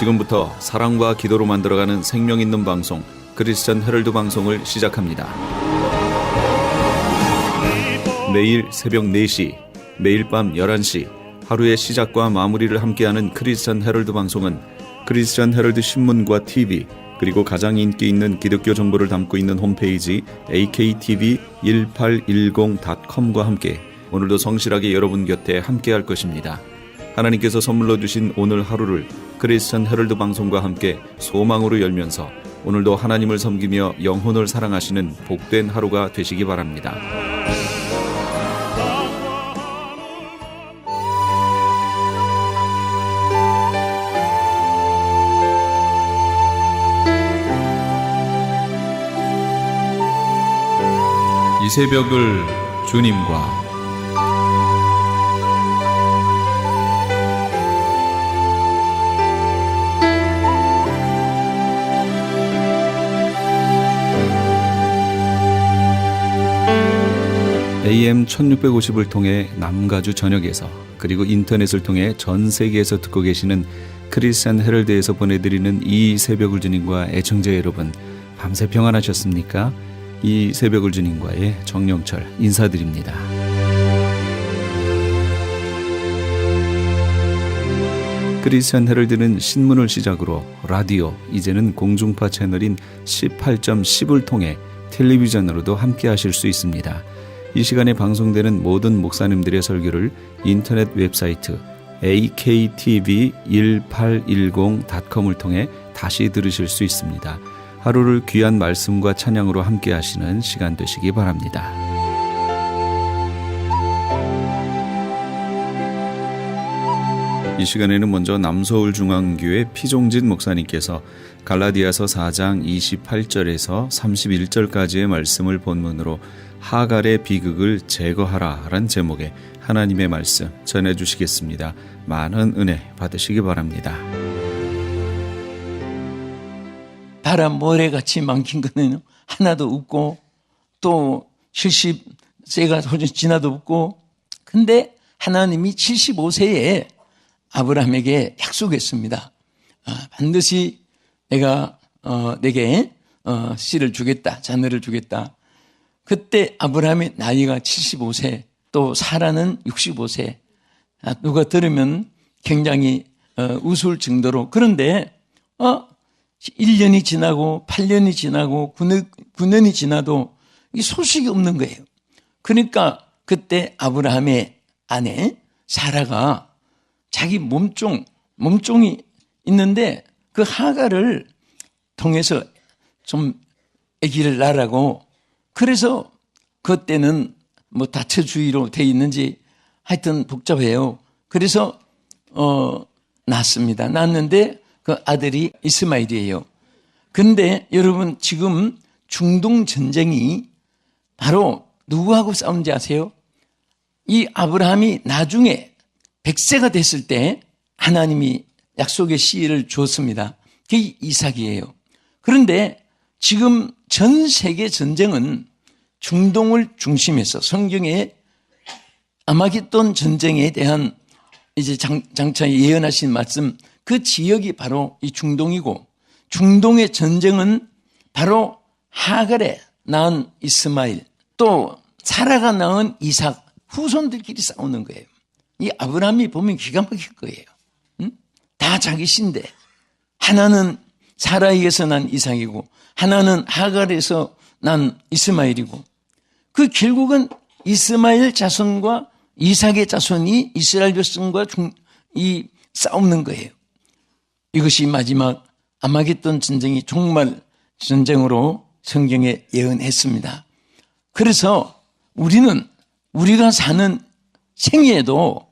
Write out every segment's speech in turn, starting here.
지금부터 사랑과 기도로 만들어가는 생명 있는 방송 크리스천 헤럴드 방송을 시작합니다. 매일 새벽 4시, 매일 밤 11시 하루의 시작과 마무리를 함께하는 크리스천 헤럴드 방송은 크리스천 헤럴드 신문과 TV 그리고 가장 인기 있는 기독교 정보를 담고 있는 홈페이지 aktv1810.com과 함께 오늘도 성실하게 여러분 곁에 함께할 것입니다. 하나님께서 선물로 주신 오늘 하루를 크리스천 헤럴드 방송과 함께 소망으로 열면서 오늘도 하나님을 섬기며 영혼을 사랑하시는 복된 하루가 되시기 바랍니다. 이 새벽을 주님과 AM 1650을 통해 남가주 전역에서 그리고 인터넷을 통해 전 세계에서 듣고 계시는 크리스천 헤럴드에서 보내드리는 이 새벽을 주님과 애청자 여러분, 밤새 평안하셨습니까? 이 새벽을 주님과의 정영철 인사드립니다. 크리스천 헤럴드는 신문을 시작으로 라디오, 이제는 공중파 채널인 18.10을 통해 텔레비전으로도 함께 하실 수 있습니다. 이 시간에 방송되는 모든 목사님들의 설교를 인터넷 웹사이트 aktv1810.com을 통해 다시 들으실 수 있습니다. 하루를 귀한 말씀과 찬양으로 함께 하시는 시간 되시기 바랍니다. 이 시간에는 먼저 남서울중앙교회 피종진 목사님께서 갈라디아서 4장 28절에서 31절까지의 말씀을 본문으로 하갈의 비극을 제거하라 라는 제목의 하나님의 말씀 전해주시겠습니다. 많은 은혜 받으시기 바랍니다. 바람 모래같이 많긴 거는 하나도 없고 또 70세가 지나도 없고, 근데 하나님이 75세에 아브라함에게 약속했습니다. 반드시 내가 내게 씨를 주겠다, 자녀를 주겠다. 그때 아브라함의 나이가 75세, 또 사라는 65세. 누가 들으면 굉장히 우스울 정도로. 그런데 1년이 지나고 8년이 지나고 9년이 지나도 이 소식이 없는 거예요. 그러니까 그때 아브라함의 아내 사라가 자기 몸종이 있는데 그 하갈을 통해서 좀 아기를 낳으라고, 그래서 그때는 뭐 다처주의로 돼 있는지 하여튼 복잡해요. 그래서 낳았습니다. 낳았는데 그 아들이 이스마일이에요. 근데 여러분, 지금 중동 전쟁이 바로 누구하고 싸우는지 아세요? 이 아브라함이 나중에 100세가 됐을 때 하나님이 약속의 씨를 줬습니다. 그게 이삭이에요. 그런데 지금 전 세계 전쟁은 중동을 중심해서 성경에 아마겟돈 전쟁에 대한 이제 장차 예언하신 말씀, 그 지역이 바로 이 중동이고, 중동의 전쟁은 바로 하갈에 낳은 이스마일, 또 사라가 낳은 이삭, 후손들끼리 싸우는 거예요. 이 아브라함이 보면 기가 막힐 거예요. 다 자기 씨인데 하나는 사라에게서 난 이삭이고 하나는 하갈에서 난 이스마일이고, 그 결국은 이스마일 자손과 이삭의 자손이 이스라엘 백성과 싸우는 거예요. 이것이 마지막 아마겟돈 전쟁이 종말 전쟁으로 성경에 예언했습니다. 그래서 우리가 사는 생애에도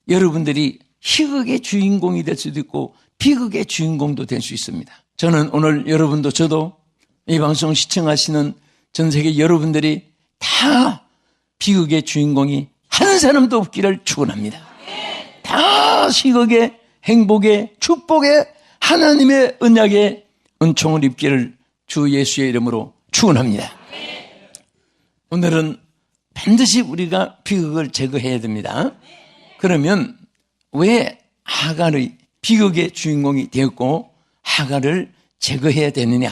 여러분들이 희극의 주인공이 될 수도 있고 비극의 주인공도 될 수 있습니다. 저는 오늘 여러분도 저도 이 방송 시청하시는 전 세계 여러분들이 다 비극의 주인공이 한 사람도 없기를 축원합니다. 다 희극의 행복의 축복의 하나님의 언약의 은총을 입기를 주 예수의 이름으로 축원합니다. 오늘은 반드시 우리가 비극을 제거해야 됩니다. 그러면 왜 하갈의 비극의 주인공이 되었고 하갈을 제거해야 되느냐?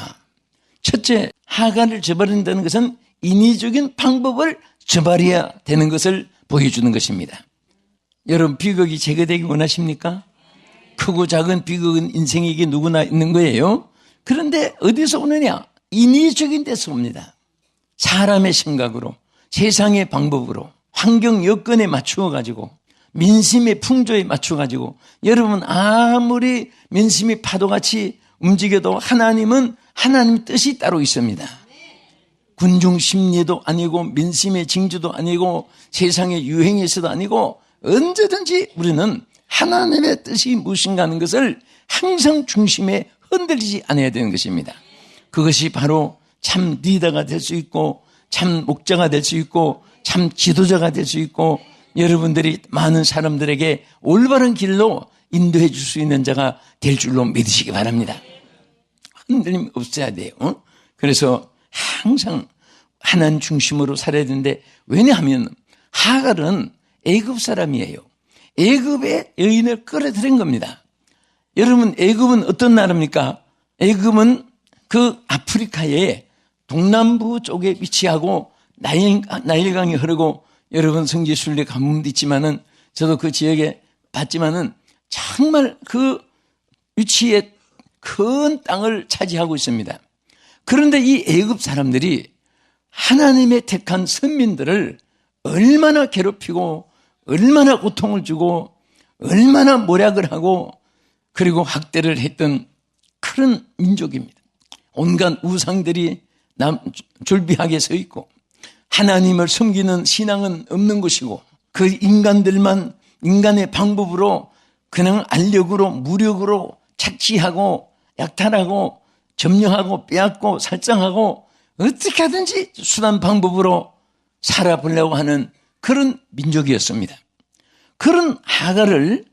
첫째, 하갈을 저버린다는 것은 인위적인 방법을 저버려야 되는 것을 보여주는 것입니다. 여러분, 비극이 제거되기 원하십니까? 크고 작은 비극은 인생에게 누구나 있는 거예요. 그런데 어디서 오느냐? 인위적인 데서 옵니다. 사람의 생각으로, 세상의 방법으로, 환경 여건에 맞추어 가지고, 민심의 풍조에 맞춰 가지고, 여러분 아무리 민심이 파도같이 움직여도 하나님은 하나님 뜻이 따로 있습니다. 군중 심리도 아니고 민심의 징조도 아니고 세상의 유행에서도 아니고 언제든지 우리는 하나님의 뜻이 무엇인가 하는 것을 항상 중심에 흔들리지 않아야 되는 것입니다. 그것이 바로 참 리더가 될 수 있고 참 목자가 될 수 있고 참 지도자가 될 수 있고 여러분들이 많은 사람들에게 올바른 길로 인도해 줄 수 있는 자가 될 줄로 믿으시기 바랍니다. 흔들림 없어야 돼요. 그래서 항상 하나님 중심으로 살아야 되는데, 왜냐하면 하갈은 애굽 사람이에요. 애굽의 여인을 끌어들인 겁니다. 여러분, 애굽은 어떤 나라입니까? 애굽은 그 아프리카의 동남부 쪽에 위치하고 나일강이 흐르고, 여러분 성지순례 가뭄도 있지만은 저도 그 지역에 봤지만은 정말 그 위치에 큰 땅을 차지하고 있습니다. 그런데 이 애굽 사람들이 하나님의 택한 선민들을 얼마나 괴롭히고 얼마나 고통을 주고 얼마나 모략을 하고 그리고 학대를 했던 그런 민족입니다. 온갖 우상들이 졸비하게 서 있고 하나님을 섬기는 신앙은 없는 것이고 그 인간들만 인간의 방법으로 그냥 알력으로 무력으로 착취하고 약탈하고 점령하고 빼앗고 살상하고 어떻게 하든지 수단 방법으로 살아보려고 하는 그런 민족이었습니다. 그런 하갈을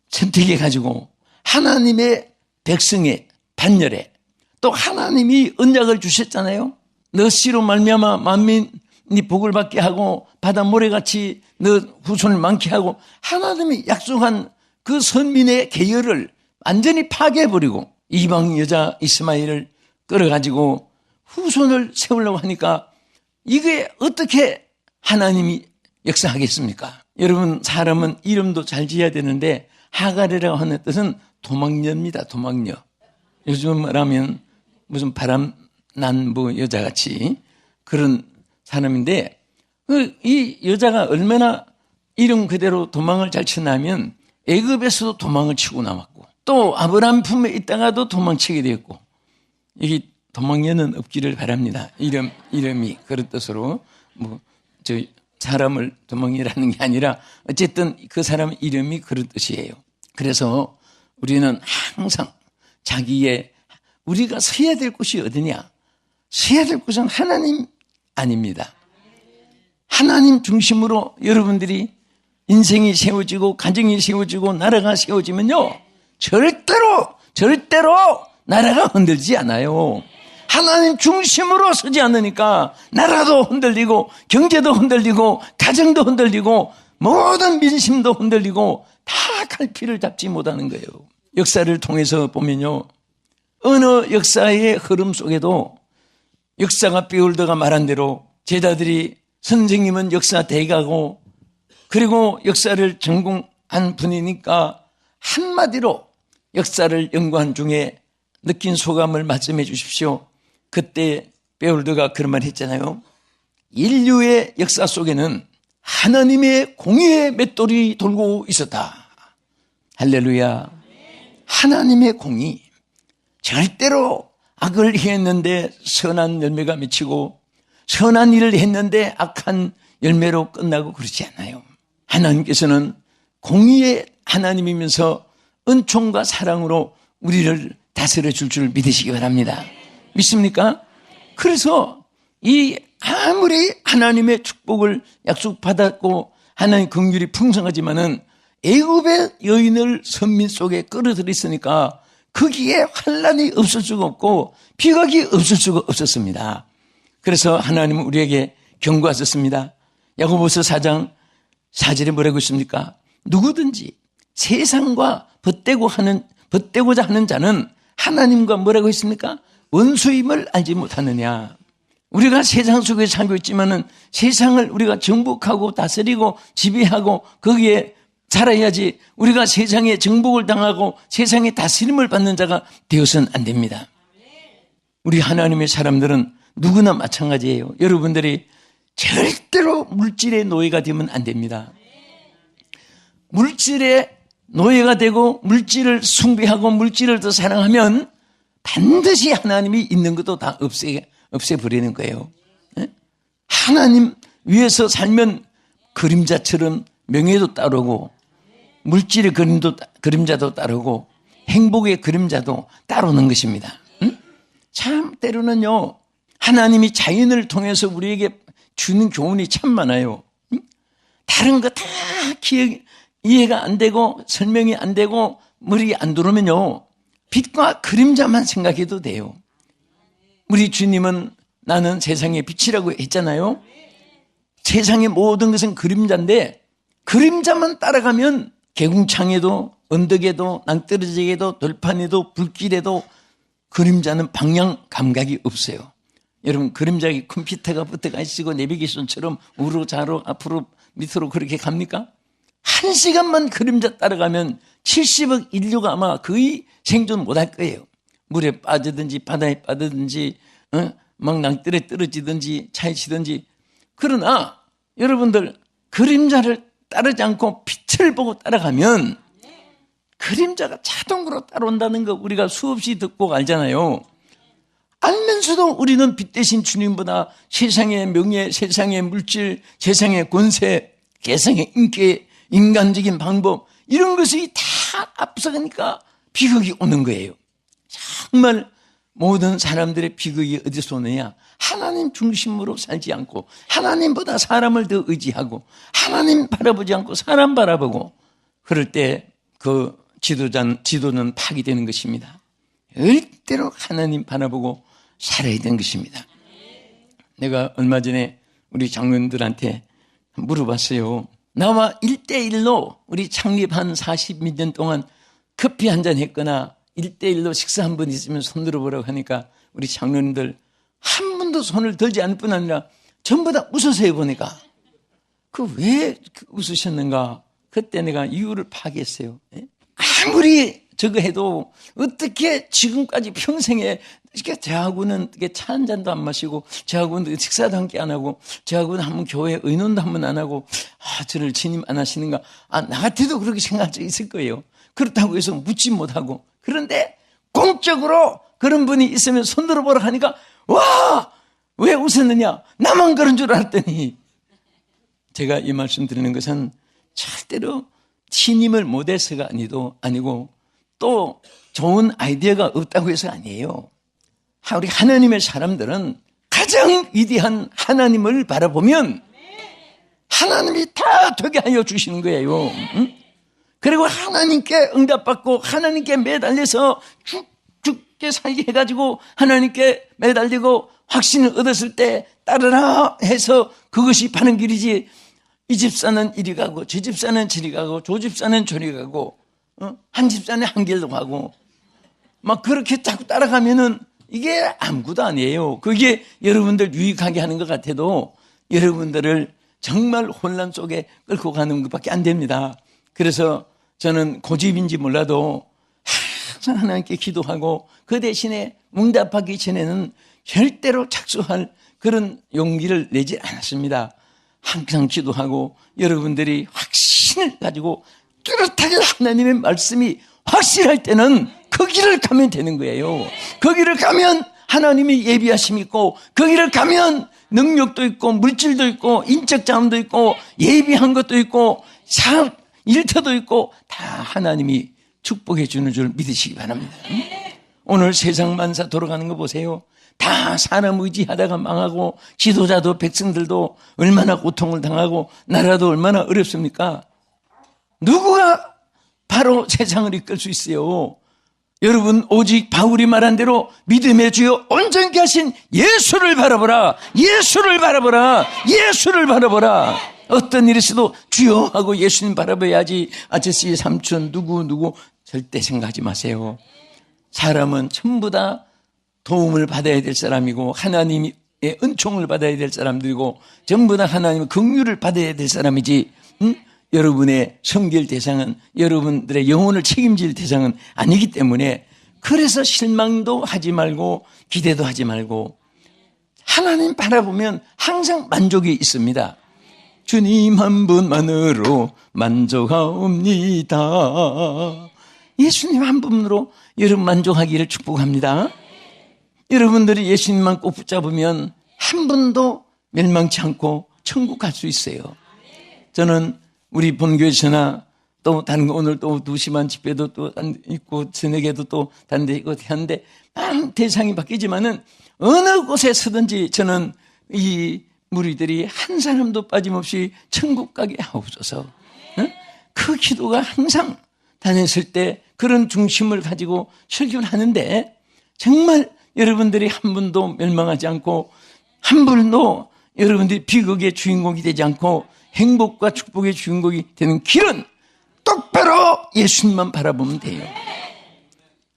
선택해 가지고 하나님의 백성의 반열에 또 하나님이 언약을 주셨잖아요. 너 씨로 말미암아 만민이 복을 받게 하고 바다 모래같이 너 후손을 많게 하고 하나님이 약속한 그 선민의 계열을 완전히 파괴해버리고 이방 여자 이스마엘을 끌어가지고 후손을 세우려고 하니까 이게 어떻게 하나님이 역사하겠습니까? 여러분, 사람은 이름도 잘 지어야 되는데 하갈이라고 하는 뜻은 도망녀입니다. 도망녀. 요즘 말하면 무슨 바람난 뭐 여자같이 그런 사람인데 이 여자가 얼마나 이름 그대로 도망을 잘 치냐면 애굽에서도 도망을 치고 나왔고 또 아브라함 품에 있다가도 도망치게 되었고 이 도망녀는 없기를 바랍니다. 이름이 그런 뜻으로 사람을 도망이라는 게 아니라 어쨌든 그 사람 이름이 그런 뜻이에요. 그래서 우리는 항상 우리가 서야 될 곳이 어디냐? 서야 될 곳은 하나님 아닙니다. 하나님 중심으로 여러분들이 인생이 세워지고 가정이 세워지고 나라가 세워지면요 절대로 나라가 흔들지 않아요. 하나님 중심으로 서지 않으니까 나라도 흔들리고 경제도 흔들리고 가정도 흔들리고 모든 민심도 흔들리고 다 갈피를 잡지 못하는 거예요. 역사를 통해서 보면요 어느 역사의 흐름 속에도 역사가 베울드가 말한 대로 제자들이 선생님은 역사 대가고 그리고 역사를 전공한 분이니까 한마디로 역사를 연구한 중에 느낀 소감을 말씀해 주십시오. 그때 베울드가 그런 말 했잖아요. 인류의 역사 속에는 하나님의 공의의 맷돌이 돌고 있었다. 할렐루야. 하나님의 공의. 절대로 악을 행했는데 선한 열매가 맺히고 선한 일을 했는데 악한 열매로 끝나고 그렇지 않아요. 하나님께서는 공의의 하나님이면서 은총과 사랑으로 우리를 다스려 줄 믿으시기 바랍니다. 믿습니까? 그래서 아무리 하나님의 축복을 약속받았고 하나님의 긍휼이 풍성하지만은 애굽의 여인을 선민 속에 끌어들였으니까 거기에 환난이 없을 수가 없고 비극이 없을 수가 없었습니다. 그래서 하나님은 우리에게 경고하셨습니다. 야고보서 4장 4절에 뭐라고 있습니까? 누구든지 세상과 벗대고자 하는 자는 하나님과 뭐라고 했습니까? 원수임을 알지 못하느냐. 우리가 세상 속에 살고 있지만은 세상을 우리가 정복하고 다스리고 지배하고 거기에 살아야지 우리가 세상에 정복을 당하고 세상에 다스림을 받는 자가 되어서는 안 됩니다. 우리 하나님의 사람들은 누구나 마찬가지예요. 여러분들이 절대로 물질의 노예가 되면 안 됩니다. 물질의 노예가 되고 물질을 숭배하고 물질을 더 사랑하면 반드시 하나님이 있는 것도 다 없애버리는 거예요. 하나님 위에서 살면 그림자처럼 명예도 따르고 물질의 그림자도 따르고 행복의 그림자도 따르는 것입니다. 참 때로는요, 하나님이 자연을 통해서 우리에게 주는 교훈이 참 많아요. 다른 거 다 이해가 안 되고 설명이 안 되고 머리에 안 들어오면요, 빛과 그림자만 생각해도 돼요. 우리 주님은 나는 세상의 빛이라고 했잖아요. 세상의 모든 것은 그림자인데 그림자만 따라가면 개궁창에도 언덕에도 낭떠러지에도 돌판에도 불길에도 그림자는 방향 감각이 없어요. 여러분, 그림자에 컴퓨터가 붙어가 있고 내비게이션처럼 우로 좌로 앞으로 밑으로 그렇게 갑니까? 1시간만 그림자 따라가면 70억 인류가 아마 거의 생존 못할 거예요. 물에 빠지든지 바다에 빠지든지 막 낭떠러지에 떨어지든지 차에 치든지. 그러나 여러분들, 그림자를 따르지 않고 빛을 보고 따라가면 그림자가 자동으로 따라온다는 거 우리가 수없이 듣고 알잖아요. 알면서도 우리는 빛 대신 주님보다 세상의 명예, 세상의 물질, 세상의 권세, 세상의 인기, 인간적인 방법, 이런 것이 다 앞서가니까 비극이 오는 거예요. 정말 모든 사람들의 비극이 어디서 오느냐? 하나님 중심으로 살지 않고 하나님보다 사람을 더 의지하고 하나님 바라보지 않고 사람 바라보고, 그럴 때 그 지도는 파괴되는 것입니다. 절대로 하나님 바라보고 살아야 되는 것입니다. 내가 얼마 전에 우리 장로님들한테 물어봤어요. 나와 1대1로 우리 창립한 40몇 년 동안 커피 한잔 했거나 1대1로 식사 한 번 있으면 손 들어보라고 하니까 우리 장로님들 한 번도 손을 들지 않을 뿐 아니라 전부 다 웃어서 해보니까 왜 웃으셨는가? 그때 내가 이유를 파악했어요. 아무리 저거 해도 어떻게 지금까지 평생에 이렇게 저하고는 차 한 잔도 안 마시고 저하고는 식사도 함께 안 하고 저하고는 한번 교회 의논도 한번 안 하고 저를 진임 안 하시는가? 나 같아도 그렇게 생각할 수 있을 거예요. 그렇다고 해서 묻지 못하고. 그런데 공적으로 그런 분이 있으면 손 들어보라 하니까 와! 왜 웃었느냐? 나만 그런 줄 알았더니. 제가 이 말씀 드리는 것은 절대로 신임을 못해서가 아니고 또 좋은 아이디어가 없다고 해서 아니에요. 우리 하나님의 사람들은 가장 위대한 하나님을 바라보면 하나님이 다 되게 하여 주시는 거예요. 그리고 하나님께 응답받고 하나님께 매달려서 죽게 살게 해가지고 하나님께 매달리고 확신을 얻었을 때 따르라 해서 그것이 바른 길이지, 이 집사는 이리 가고 저 집사는 저리 가고 저 집사는 저리 가고 한 집사는 한 길로 가고 막 그렇게 자꾸 따라가면은 이게 아무것도 아니에요. 그게 여러분들 유익하게 하는 것 같아도 여러분들을 정말 혼란 속에 끌고 가는 것밖에 안 됩니다. 그래서 저는 고집인지 몰라도 항상 하나님께 기도하고 그 대신에 응답하기 전에는 절대로 착수할 그런 용기를 내지 않았습니다. 항상 기도하고 여러분들이 확신을 가지고 뚜렷하게 하나님의 말씀이 확실할 때는 그 길을 가면 되는 거예요. 그 길을 가면 하나님이 예비하심이 있고 그 길을 가면 능력도 있고 물질도 있고 인적 자원도 있고 예비한 것도 있고 사업 일터도 있고 다 하나님이 축복해 주는 줄 믿으시기 바랍니다. 오늘 세상 만사 돌아가는 거 보세요. 다 사람 의지하다가 망하고 지도자도 백성들도 얼마나 고통을 당하고 나라도 얼마나 어렵습니까? 누구가 바로 세상을 이끌 수 있어요? 여러분, 오직 바울이 말한 대로 믿음의 주여 온전케 하신 예수를 바라보라. 예수를 바라보라. 예수를 바라보라. 어떤 일이 있어도 주여 하고 예수님 바라봐야지 아저씨 삼촌 누구 절대 생각하지 마세요. 사람은 전부 다 도움을 받아야 될 사람이고 하나님의 은총을 받아야 될 사람들이고 전부 다 하나님의 긍휼을 받아야 될 사람이지 여러분의 성결 대상은 여러분들의 영혼을 책임질 대상은 아니기 때문에 그래서 실망도 하지 말고 기대도 하지 말고 하나님 바라보면 항상 만족이 있습니다. 주님 한 분만으로 만족하옵니다. 예수님 한 분으로 여러분 만족하기를 축복합니다. 여러분들이 예수님만 꼭 붙잡으면 한 분도 멸망치 않고 천국 갈 수 있어요. 저는 우리 본교에서나 또 다른 거 오늘 또 2시만 집회도 또 있고 저녁에도 또 다른 데 있고 하는데 많은 대상이 바뀌지만은 어느 곳에 서든지 저는 이 무리들이 한 사람도 빠짐없이 천국 가게 하옵소서. 그 기도가 항상 다녔을 때 그런 중심을 가지고 설교를 하는데 정말 여러분들이 한 분도 멸망하지 않고 한 분도 여러분들이 비극의 주인공이 되지 않고 행복과 축복의 주인공이 되는 길은 똑바로 예수님만 바라보면 돼요.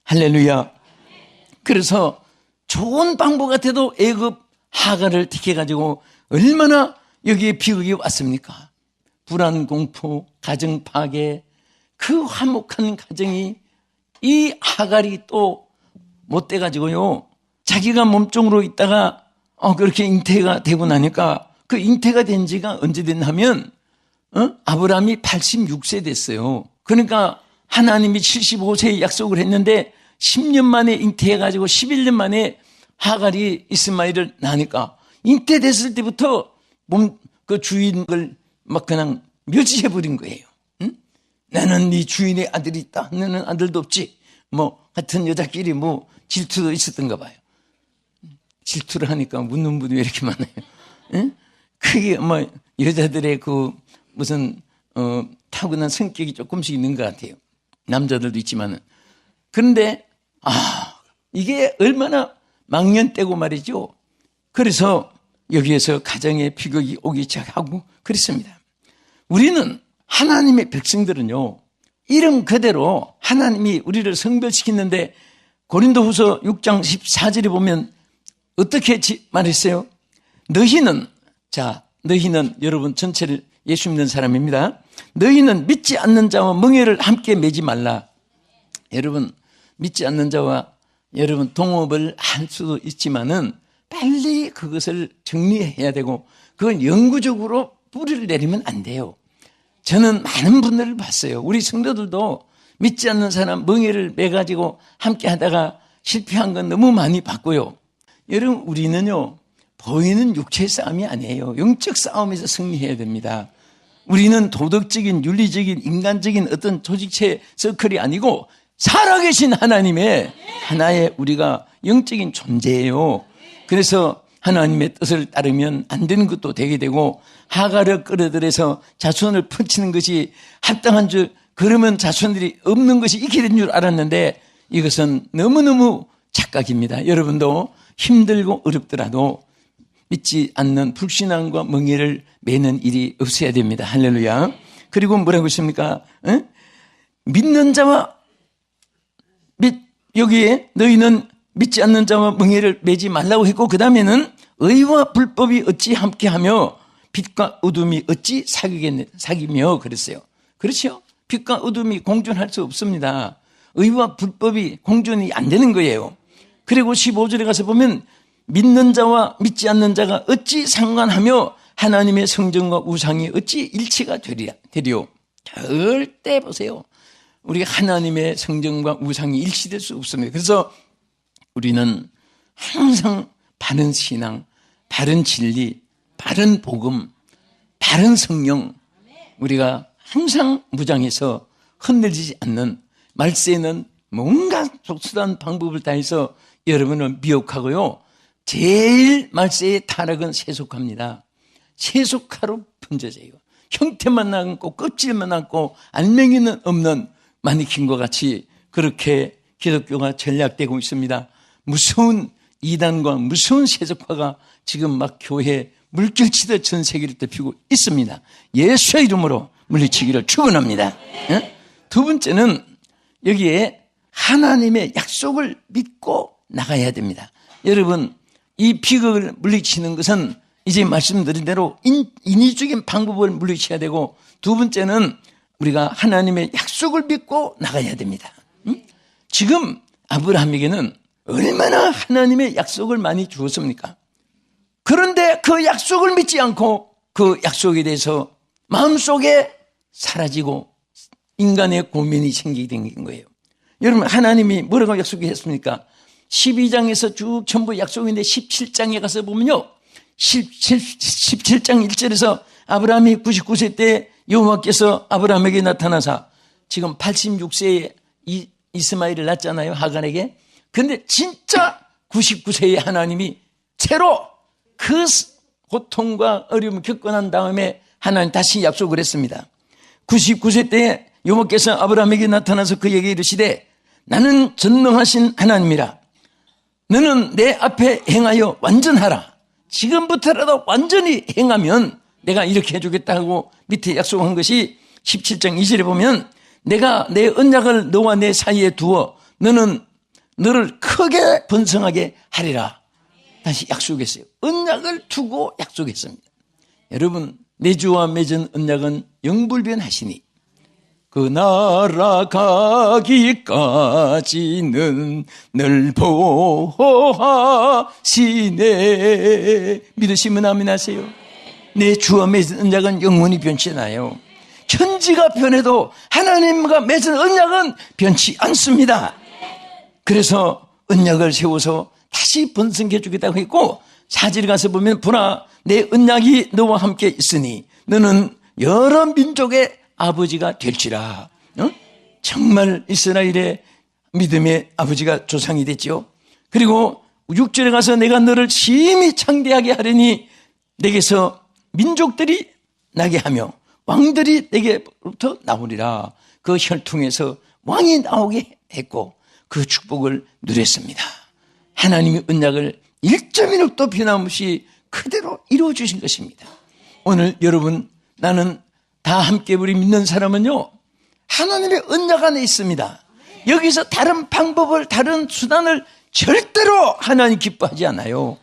할렐루야. 그래서 좋은 방법 같아도 애굽 하갈을 택해가지고 얼마나 여기에 비극이 왔습니까? 불안, 공포, 가정 파괴, 그 화목한 가정이 이 하갈이 또 못돼가지고요. 자기가 몸종으로 있다가 그렇게 잉태가 되고 나니까 그 잉태가 된 지가 언제 됐냐면 아브라함이 86세 됐어요. 그러니까 하나님이 75세에 약속을 했는데 10년 만에 잉태해가지고 11년 만에 하갈이 이스마엘을 낳으니까 잉태됐을 때부터 그 주인을 막 그냥 멸시해버린 거예요. 응? 나는 네 주인의 아들이 있다. 너는 아들도 없지. 뭐 같은 여자끼리 뭐 질투도 있었던가 봐요. 질투를 하니까 묻는 분이 왜 이렇게 많아요? 응? 그게 뭐 여자들의 그 무슨 타고난 성격이 조금씩 있는 것 같아요. 남자들도 있지만은. 그런데 이게 얼마나 망년때고 말이죠. 그래서 여기에서 가정의 비극이 오기 시작하고 그랬습니다. 우리는 하나님의 백성들은요, 이름 그대로 하나님이 우리를 성별시키는데 고린도후서 6장 14절에 보면 어떻게 말했어요? 너희는 여러분 전체를 예수 믿는 사람입니다. 너희는 믿지 않는 자와 멍에를 함께 매지 말라. 여러분 믿지 않는 자와 여러분 동업을 할 수도 있지만은 빨리 그것을 정리해야 되고 그건 영구적으로 뿌리를 내리면 안 돼요. 저는 많은 분들을 봤어요. 우리 성도들도 믿지 않는 사람 멍에를 매가지고 함께 하다가 실패한 건 너무 많이 봤고요. 여러분 우리는요 보이는 육체의 싸움이 아니에요. 영적 싸움에서 승리해야 됩니다. 우리는 도덕적인 윤리적인 인간적인 어떤 조직체 서클이 아니고 살아계신 하나님의 하나의 우리가 영적인 존재예요. 그래서 하나님의 뜻을 따르면 안 되는 것도 되게 되고 하갈을 끌어들여서 자손을 펼치는 것이 합당한 줄 그러면 자손들이 없는 것이 있게 된 줄 알았는데 이것은 너무너무 착각입니다. 여러분도 힘들고 어렵더라도 믿지 않는 불신앙과 멍에를 매는 일이 없어야 됩니다. 할렐루야. 그리고 뭐라고 했습니까? 믿는 자와 여기에 너희는 믿지 않는 자와 멍에를 매지 말라고 했고 그 다음에는 의와 불법이 어찌 함께하며 빛과 어둠이 어찌 사귀며 그랬어요. 그렇죠? 빛과 어둠이 공존할 수 없습니다. 의와 불법이 공존이 안 되는 거예요. 그리고 15절에 가서 보면 믿는 자와 믿지 않는 자가 어찌 상관하며 하나님의 성전과 우상이 어찌 일치가 되리요. 절대 보세요. 우리가 하나님의 성전과 우상이 일치될 수 없습니다. 그래서 우리는 항상 바른 신앙, 바른 진리, 바른 복음, 바른 성령 우리가 항상 무장해서 흔들리지 않는 말세는 뭔가 독특한 방법을 다해서 여러분을 미혹하고요. 제일 말세의 타락은 세속화입니다. 세속화로 번져져요. 형태만 남고 껍질만 남고 알맹이는 없는 마니킨과 같이 그렇게 기독교가 전략되고 있습니다. 무서운 이단과 무서운 세속화가 지금 막 교회에 물결치듯 전 세계를 덮이고 있습니다. 예수의 이름으로 물리치기를 축원합니다. 두 번째는 여기에 하나님의 약속을 믿고 나가야 됩니다. 여러분, 이 비극을 물리치는 것은 이제 말씀드린 대로 인위적인 방법을 물리쳐야 되고, 두 번째는 우리가 하나님의 약속을 믿고 나가야 됩니다. 지금 아브라함에게는 얼마나 하나님의 약속을 많이 주었습니까? 그런데 그 약속을 믿지 않고 그 약속에 대해서 마음속에 사라지고 인간의 고민이 생기게 된 거예요. 여러분, 하나님이 뭐라고 약속했습니까? 12장에서 쭉 전부 약속인데 17장에 가서 보면요, 17장 1절에서 아브라함이 99세 때 여호와께서 아브라함에게 나타나사, 지금 86세에 이스마엘을 낳았잖아요, 하간에게. 근데 진짜 99세에 하나님이 새로 그 고통과 어려움을 겪고 난 다음에 하나님 다시 약속을 했습니다. 99세 때 여호와께서 아브라함에게 나타나서 그에게 이르시되, 나는 전능하신 하나님이라. 너는 내 앞에 행하여 완전하라. 지금부터라도 완전히 행하면 내가 이렇게 해주겠다고 밑에 약속한 것이 17장 2절에 보면, 내가 내 언약을 너와 내 사이에 두어 너는 너를 크게 번성하게 하리라. 다시 약속했어요. 언약을 두고 약속했습니다. 여러분, 내 주와 맺은 언약은 영불변하시니 그 날아가기까지는 늘 보호하시네. 믿으시면 아멘 하세요. 내 주와 맺은 언약은 영원히 변치 않아요. 천지가 변해도 하나님과 맺은 언약은 변치 않습니다. 그래서 언약을 세워서 다시 번성해 주겠다고 했고, 4절에 가서 보면, 보라, 내 언약이 너와 함께 있으니 너는 여러 민족의 아버지가 될지라. 정말 이스라엘의 믿음의 아버지가 조상이 됐죠. 그리고 6절에 가서 내가 너를 심히 창대하게 하려니 내게서 민족들이 나게 하며 왕들이 내게로부터 나오리라. 그 혈통에서 왕이 나오게 했고 그 축복을 누렸습니다. 하나님의 언약을 1.1도 변함없이 그대로 이루어주신 것입니다. 오늘 여러분, 나는 다 함께 우리 믿는 사람은요, 하나님의 언약 안에 있습니다. 여기서 다른 방법을, 다른 수단을 절대로 하나님 기뻐하지 않아요.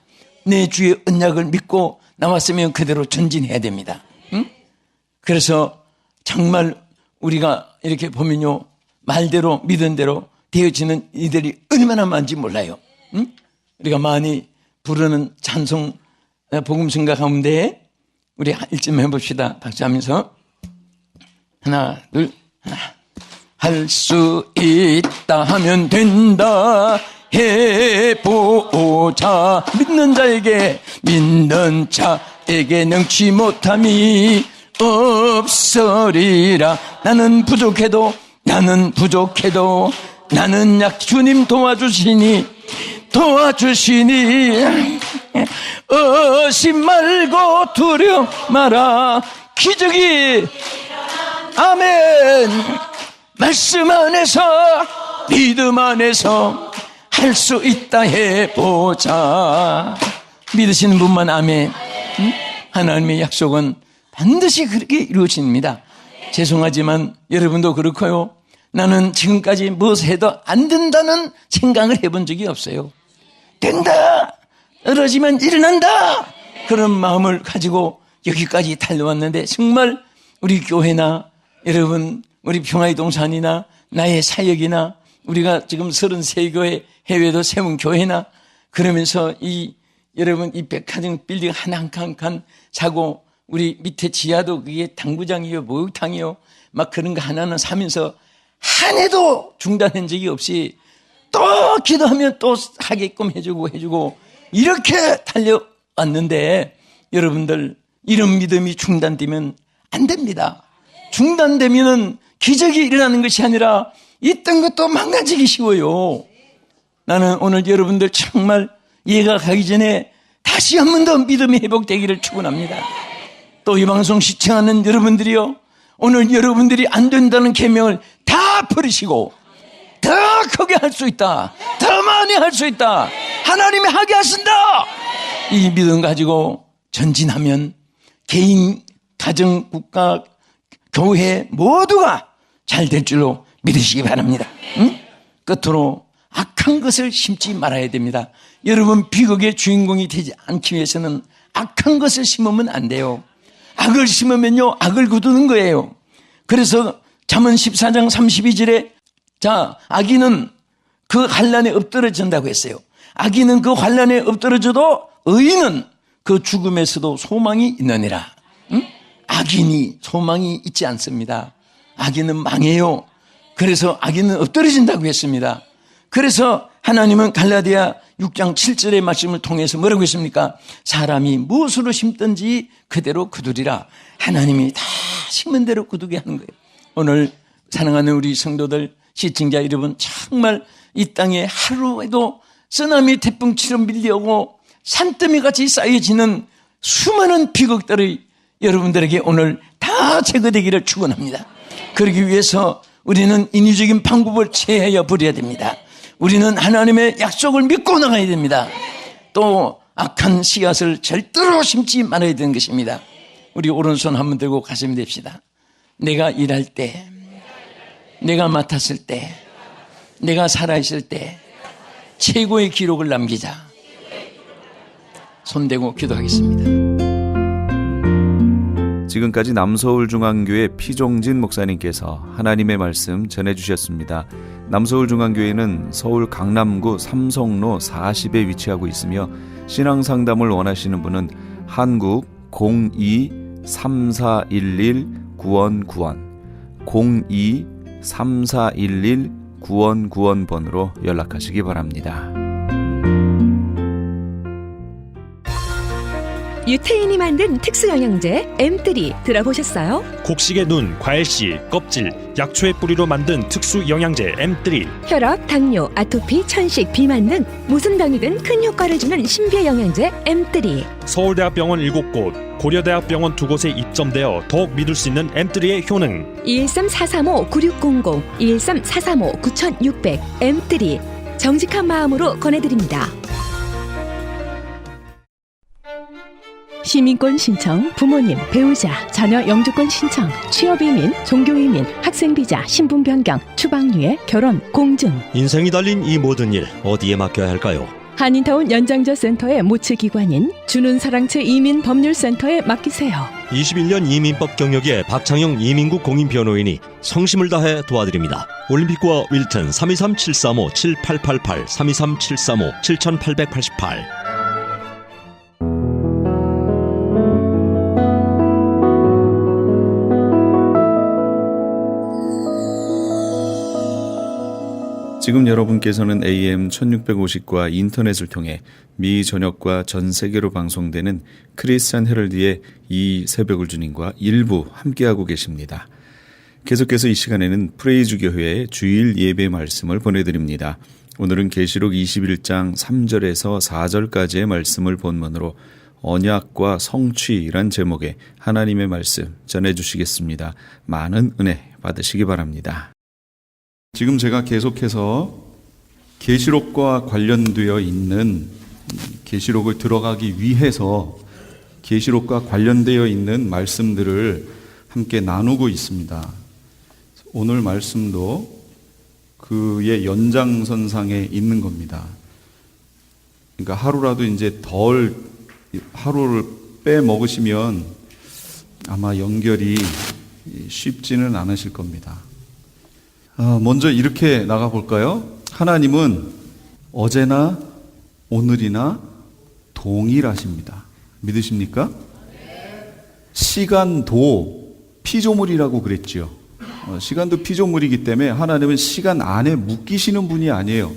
내 주의 언약을 믿고 나왔으면 그대로 전진해야 됩니다. 응? 그래서 정말 우리가 이렇게 보면요, 말대로 믿은 대로 되어지는 이들이 얼마나 많은지 몰라요. 응? 우리가 많이 부르는 찬송 복음성가 가운데 우리 일점 해봅시다. 박수하면서 하나 둘 하나. 할 수 있다 하면 된다 해보자. 믿는 자에게 능치 못함이 없으리라. 나는 부족해도 나는 주님 도와주시니 의심 말고 두려워 마라. 기적이 아멘. 말씀 안에서 믿음 안에서 할 수 있다 해보자. 믿으시는 분만 아멘. 하나님의 약속은 반드시 그렇게 이루어집니다. 죄송하지만 여러분도 그렇고요, 나는 지금까지 무엇을 해도 안 된다는 생각을 해본 적이 없어요. 된다, 떨어지면 일어난다, 그런 마음을 가지고 여기까지 달려왔는데, 정말 우리 교회나 여러분 우리 평화의 동산이나 나의 사역이나 우리가 지금 33교회 해외도 세운 교회나 그러면서 여러분 이 백화점 빌딩 하나 한 칸 사고 우리 밑에 지하도 그게 당구장이요 목욕탕이요 막 그런 거 하나는 사면서 한 해도 중단한 적이 없이 또 기도하면 또 하게끔 해주고 이렇게 달려왔는데, 여러분들 이런 믿음이 중단되면 안 됩니다. 중단되면 기적이 일어나는 것이 아니라 있던 것도 망가지기 쉬워요. 나는 오늘 여러분들 정말 이해가 가기 전에 다시 한 번 더 믿음이 회복되기를 축원합니다. 또 이 방송 시청하는 여러분들이요, 오늘 여러분들이 안 된다는 계명을 다 버리시고 더 크게 할 수 있다, 더 많이 할 수 있다, 하나님이 하게 하신다, 이 믿음 가지고 전진하면 개인, 가정, 국가, 교회 모두가 잘 될 줄로 믿으시기 바랍니다. 응? 끝으로 악한 것을 심지 말아야 됩니다. 여러분, 비극의 주인공이 되지 않기 위해서는 악한 것을 심으면 안 돼요. 악을 심으면요, 악을 거두는 거예요. 그래서 잠언 14장 32절에 자, 악인은 그 환난에 엎드러진다고 했어요. 악인은 그 환난에 엎드러져도 의인은 그 죽음에서도 소망이 있느니라. 응? 악인이 소망이 있지 않습니다. 악인은 망해요. 그래서 악인은 엎드러진다고 했습니다. 그래서 하나님은 갈라디아 6장 7절의 말씀을 통해서 뭐라고 했습니까? 사람이 무엇으로 심든지 그대로 거두리라. 하나님이 다 심은 대로 거두게 하는 거예요. 오늘 사랑하는 우리 성도들, 시청자 여러분, 정말 이 땅에 하루에도 쓰나미 태풍처럼 밀려오고 산더미같이 쌓여지는 수많은 비극들이 여러분들에게 오늘 다 제거되기를 축원합니다. 그러기 위해서 우리는 인위적인 방법을 제하여 버려야 됩니다. 우리는 하나님의 약속을 믿고 나가야 됩니다. 또 악한 씨앗을 절대로 심지 말아야 되는 것입니다. 우리 오른손 한번 들고 가슴에 댑시다. 내가 일할 때, 내가 맡았을 때, 내가 살아있을 때 최고의 기록을 남기자. 손대고 기도하겠습니다. 지금까지 남서울중앙교회 피종진 목사님께서 하나님의 말씀 전해주셨습니다. 남서울중앙교회는 서울 강남구 삼성로 40에 위치하고 있으며 신앙상담을 원하시는 분은 한국 02-3411-9191 02-3411-9191번으로 연락하시기 바랍니다. 유태인이 만든 특수영양제 M3 들어보셨어요? 곡식의 눈, 과일씨, 껍질, 약초의 뿌리로 만든 특수 영양제 M3. 혈압, 당뇨, 아토피, 천식, 비만 등 무슨 병이든 큰 효과를 주는 신비의 영양제 M3. 서울대학병원 7곳, 고려대학병원 2곳에 입점되어 더욱 믿을 수 있는 M3의 효능. 213-435-9600, 213-435-9600 M3 정직한 마음으로 권해드립니다. 시민권 신청, 부모님, 배우자, 자녀 영주권 신청, 취업이민, 종교이민, 학생비자, 신분 변경, 추방유예, 결혼, 공증. 인생이 달린 이 모든 일 어디에 맡겨야 할까요? 한인타운 연장자 센터의 모츠 기관인 주는사랑채 이민법률센터에 맡기세요. 21년 이민법 경력의 박창영 이민국 공인변호인이 성심을 다해 도와드립니다. 올림픽과 윌튼 323-735-7888 323-735-7888. 지금 여러분께서는 AM 1650과 인터넷을 통해 미 전역과 전 세계로 방송되는 크리스찬 헤럴드의 이 새벽을 주님과 일부 함께하고 계십니다. 계속해서 이 시간에는 프레이즈 교회의 주일 예배 말씀을 보내드립니다. 오늘은 계시록 21장 3절에서 4절까지의 말씀을 본문으로 언약과 성취란 제목의 하나님의 말씀 전해주시겠습니다. 많은 은혜 받으시기 바랍니다. 지금 제가 계속해서 계시록과 관련되어 있는 계시록을 들어가기 위해서 계시록과 관련되어 있는 말씀들을 함께 나누고 있습니다. 오늘 말씀도 그의 연장선상에 있는 겁니다. 그러니까 하루라도 이제 하루를 빼먹으시면 아마 연결이 쉽지는 않으실 겁니다. 먼저 이렇게 나가볼까요? 하나님은 어제나 오늘이나 동일하십니다. 믿으십니까? 시간도 피조물이라고 그랬죠. 시간도 피조물이기 때문에 하나님은 시간 안에 묶이시는 분이 아니에요.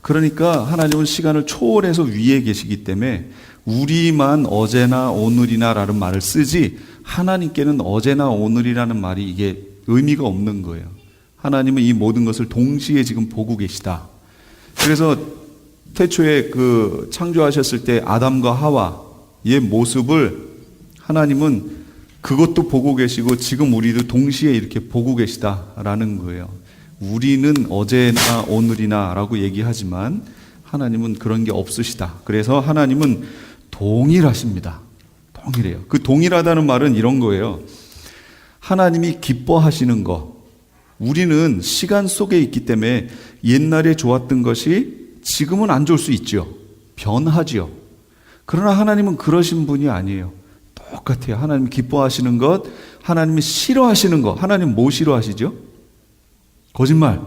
그러니까 하나님은 시간을 초월해서 위에 계시기 때문에 우리만 어제나 오늘이나 라는 말을 쓰지 하나님께는 어제나 오늘이라는 말이 이게 의미가 없는 거예요. 하나님은 이 모든 것을 동시에 지금 보고 계시다. 그래서 태초에 그 창조하셨을 때 아담과 하와의 모습을 하나님은 그것도 보고 계시고 지금 우리도 동시에 이렇게 보고 계시다라는 거예요. 우리는 어제나 오늘이나 라고 얘기하지만 하나님은 그런 게 없으시다. 그래서 하나님은 동일하십니다. 동일해요. 그 동일하다는 말은 이런 거예요. 하나님이 기뻐하시는 거, 우리는 시간 속에 있기 때문에 옛날에 좋았던 것이 지금은 안 좋을 수 있죠. 변하지요. 그러나 하나님은 그러신 분이 아니에요. 똑같아요. 하나님 기뻐하시는 것, 하나님이 싫어하시는 것. 하나님 뭐 싫어하시죠? 거짓말.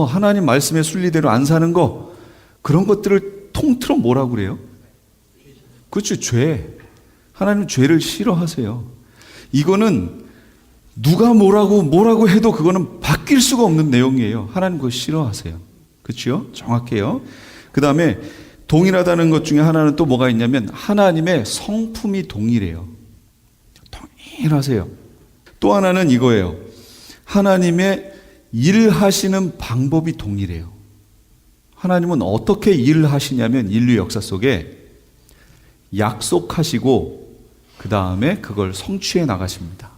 하나님 말씀의 순리대로 안 사는 거. 그런 것들을 통틀어 뭐라고 그래요? 그렇죠. 죄. 하나님 죄를 싫어하세요. 이거는 누가 뭐라고 해도 그거는 바뀔 수가 없는 내용이에요. 하나님 그거 싫어하세요. 그렇죠? 정확해요. 그 다음에 동일하다는 것 중에 하나는 또 뭐가 있냐면 하나님의 성품이 동일해요. 동일하세요. 또 하나는 이거예요. 하나님의 일하시는 방법이 동일해요. 하나님은 어떻게 일을 하시냐면 인류 역사 속에 약속하시고 그 다음에 그걸 성취해 나가십니다.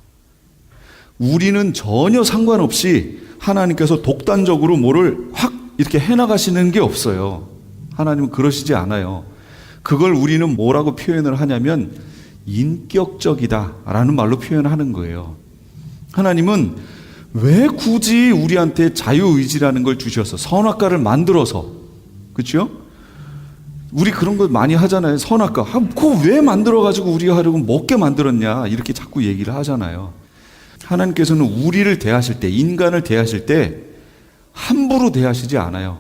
우리는 전혀 상관없이 하나님께서 독단적으로 뭐를 확 이렇게 해나가시는 게 없어요. 하나님은 그러시지 않아요. 그걸 우리는 뭐라고 표현을 하냐면 인격적이다라는 말로 표현하는 거예요. 하나님은 왜 굳이 우리한테 자유의지라는 걸 주셔서 선악과를 만들어서, 그렇죠? 우리 그런 거 많이 하잖아요. 선악과. 그거 왜 만들어가지고 우리가 하려고 먹게 만들었냐 이렇게 자꾸 얘기를 하잖아요. 하나님께서는 우리를 대하실 때, 인간을 대하실 때 함부로 대하시지 않아요.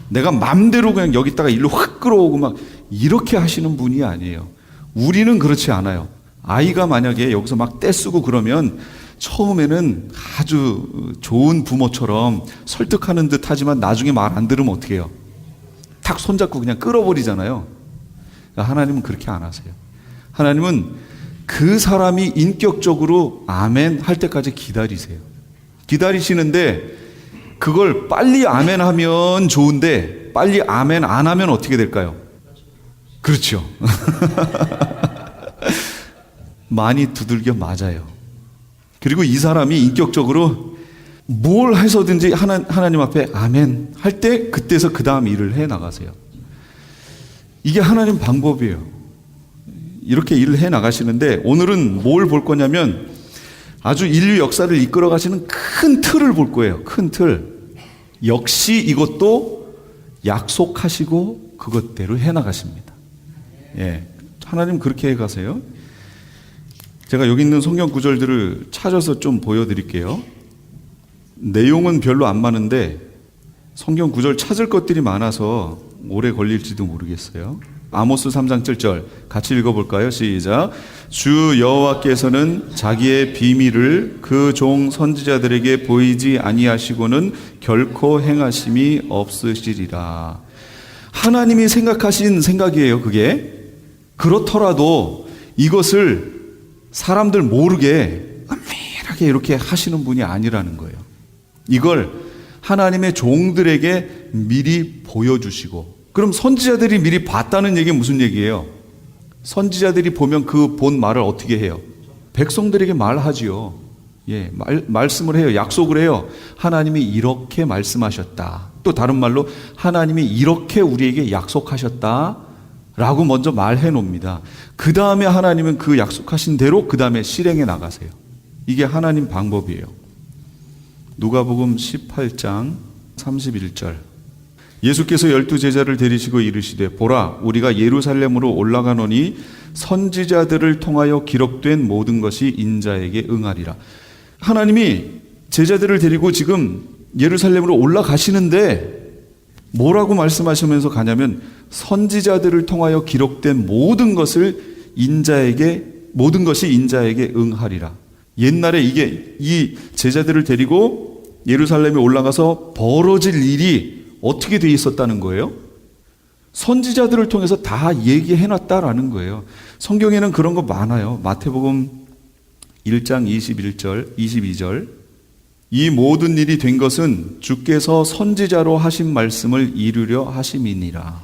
내가 맘대로 그냥 여기다가 일로 확 끌어오고 막 이렇게 하시는 분이 아니에요. 우리는 그렇지 않아요. 아이가 만약에 여기서 막 떼쓰고 그러면 처음에는 아주 좋은 부모처럼 설득하는 듯 하지만 나중에 말 안 들으면 어떻게 해요? 탁 손잡고 그냥 끌어버리잖아요. 하나님은 그렇게 안 하세요. 하나님은 그 사람이 인격적으로 아멘 할 때까지 기다리세요. 기다리시는데 그걸 빨리 아멘 하면 좋은데 빨리 아멘 안 하면 어떻게 될까요? 그렇죠. 많이 두들겨 맞아요. 그리고 이 사람이 인격적으로 뭘 해서든지 하나님 앞에 아멘 할 때 그때서 그 다음 일을 해 나가세요. 이게 하나님 방법이에요. 이렇게 일을 해 나가시는데 오늘은 뭘 볼 거냐면 아주 인류 역사를 이끌어 가시는 큰 틀을 볼 거예요. 큰 틀. 역시 이것도 약속하시고 그것대로 해 나가십니다. 예. 하나님 그렇게 해 가세요. 제가 여기 있는 성경 구절들을 찾아서 좀 보여드릴게요. 내용은 별로 안 많은데 성경 구절 찾을 것들이 많아서 오래 걸릴지도 모르겠어요. 아모스 3장 7절 같이 읽어볼까요? 시작. 주 여호와께서는 자기의 비밀을 그 종 선지자들에게 보이지 아니하시고는 결코 행하심이 없으시리라. 하나님이 생각하신 생각이에요. 그게 그렇더라도 이것을 사람들 모르게 은밀하게 이렇게 하시는 분이 아니라는 거예요. 이걸 하나님의 종들에게 미리 보여주시고, 그럼 선지자들이 미리 봤다는 얘기는 무슨 얘기예요? 선지자들이 보면 그 본 말을 어떻게 해요? 백성들에게 말하지요. 예, 말씀을 해요. 약속을 해요. 하나님이 이렇게 말씀하셨다. 또 다른 말로 하나님이 이렇게 우리에게 약속하셨다 라고 먼저 말해 놓습니다. 그 다음에 하나님은 그 약속하신 대로 그 다음에 실행해 나가세요. 이게 하나님 방법이에요. 누가복음 18장 31절. 예수께서 12제자를 데리시고 이르시되 보라 우리가 예루살렘으로 올라가노니 선지자들을 통하여 기록된 모든 것이 인자에게 응하리라. 하나님이 제자들을 데리고 지금 예루살렘으로 올라가시는데 뭐라고 말씀하시면서 가냐면 선지자들을 통하여 기록된 모든 것이 인자에게 응하리라. 옛날에 이 제자들을 데리고 예루살렘에 올라가서 벌어질 일이 어떻게 돼 있었다는 거예요? 선지자들을 통해서 다 얘기해놨다라는 거예요. 성경에는 그런 거 많아요. 마태복음 1장 21절, 22절. 이 모든 일이 된 것은 주께서 선지자로 하신 말씀을 이루려 하심이니라.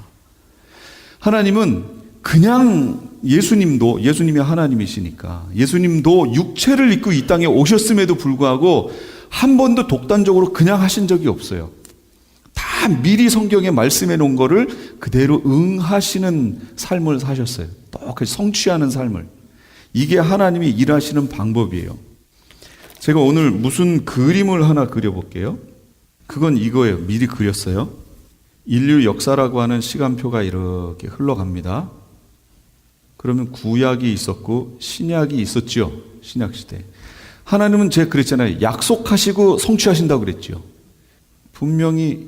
하나님은 그냥 예수님이 하나님이시니까 예수님도 육체를 입고 이 땅에 오셨음에도 불구하고 한 번도 독단적으로 그냥 하신 적이 없어요. 다 미리 성경에 말씀해 놓은 거를 그대로 응하시는 삶을 사셨어요. 똑같이 성취하는 삶을. 이게 하나님이 일하시는 방법이에요. 제가 오늘 무슨 그림을 하나 그려볼게요. 그건 이거예요. 미리 그렸어요. 인류 역사라고 하는 시간표가 이렇게 흘러갑니다. 그러면 구약이 있었고 신약이 있었죠. 신약시대. 하나님은 제가 그랬잖아요. 약속하시고 성취하신다고 그랬죠. 분명히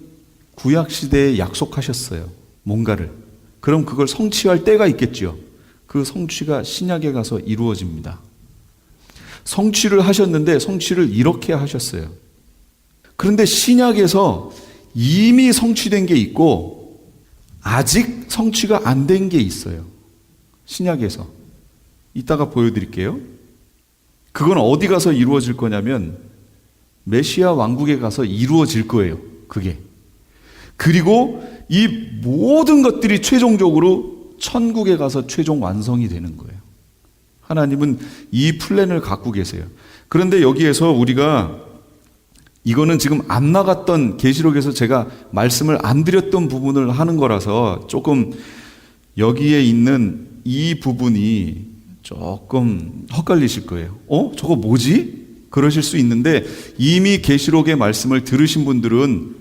구약시대에 약속하셨어요. 뭔가를. 그럼 그걸 성취할 때가 있겠죠. 그 성취가 신약에 가서 이루어집니다. 성취를 하셨는데 성취를 이렇게 하셨어요. 그런데 신약에서 이미 성취된 게 있고 아직 성취가 안 된 게 있어요. 신약에서. 이따가 보여드릴게요. 그건 어디 가서 이루어질 거냐면 메시아 왕국에 가서 이루어질 거예요. 그게. 그리고 이 모든 것들이 최종적으로 천국에 가서 최종 완성이 되는 거예요. 하나님은 이 플랜을 갖고 계세요. 그런데 여기에서 우리가 이거는 지금 안 나갔던 계시록에서 제가 말씀을 안 드렸던 부분을 하는 거라서 조금 여기에 있는 이 부분이 조금 헛갈리실 거예요. 저거 뭐지? 그러실 수 있는데 이미 계시록의 말씀을 들으신 분들은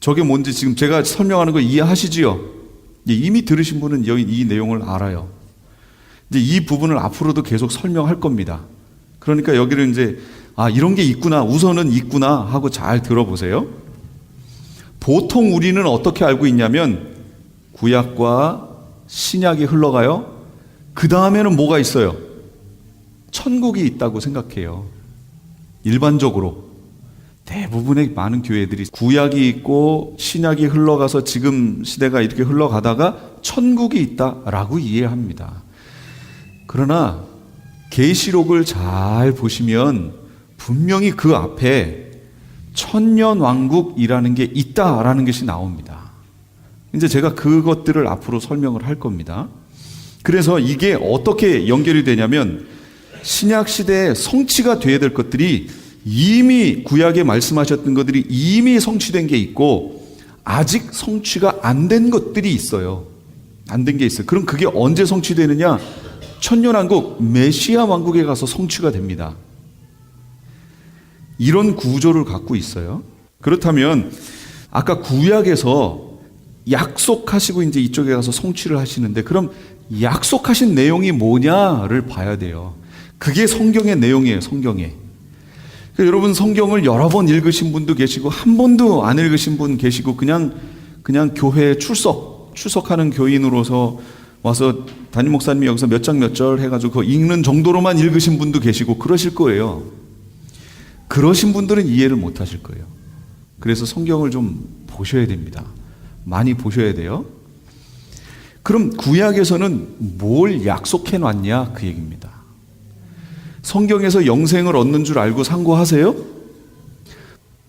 저게 뭔지 지금 제가 설명하는 거 이해하시지요? 이미 들으신 분은 이 내용을 알아요. 이제 이 부분을 앞으로도 계속 설명할 겁니다. 그러니까 여기를 이제 이런 게 있구나, 우선은 있구나 하고 잘 들어보세요. 보통 우리는 어떻게 알고 있냐면 구약과 신약이 흘러가요. 그 다음에는 뭐가 있어요? 천국이 있다고 생각해요. 일반적으로. 대부분의 많은 교회들이 구약이 있고 신약이 흘러가서 지금 시대가 이렇게 흘러가다가 천국이 있다라고 이해합니다. 그러나 계시록을 잘 보시면 분명히 그 앞에 천년왕국이라는 게 있다라는 것이 나옵니다. 이제 제가 그것들을 앞으로 설명을 할 겁니다. 그래서 이게 어떻게 연결이 되냐면 신약 시대에 성취가 돼야 될 것들이 이미 구약에 말씀하셨던 것들이 이미 성취된 게 있고 아직 성취가 안 된 것들이 있어요. 안 된 게 있어요. 그럼 그게 언제 성취되느냐? 천년왕국, 메시아 왕국에 가서 성취가 됩니다. 이런 구조를 갖고 있어요. 그렇다면 아까 구약에서 약속하시고 이제 이쪽에 가서 성취를 하시는데 그럼 약속하신 내용이 뭐냐를 봐야 돼요. 그게 성경의 내용이에요. 성경에. 그러니까 여러분 성경을 여러 번 읽으신 분도 계시고 한 번도 안 읽으신 분 계시고 그냥 교회에 출석하는 교인으로서 와서 담임 목사님이 여기서 몇 장 몇 절 해가지고 그거 읽는 정도로만 읽으신 분도 계시고 그러실 거예요. 그러신 분들은 이해를 못 하실 거예요. 그래서 성경을 좀 보셔야 됩니다. 많이 보셔야 돼요. 그럼 구약에서는 뭘 약속해 놨냐 그 얘기입니다. 성경에서 영생을 얻는 줄 알고 상고하세요?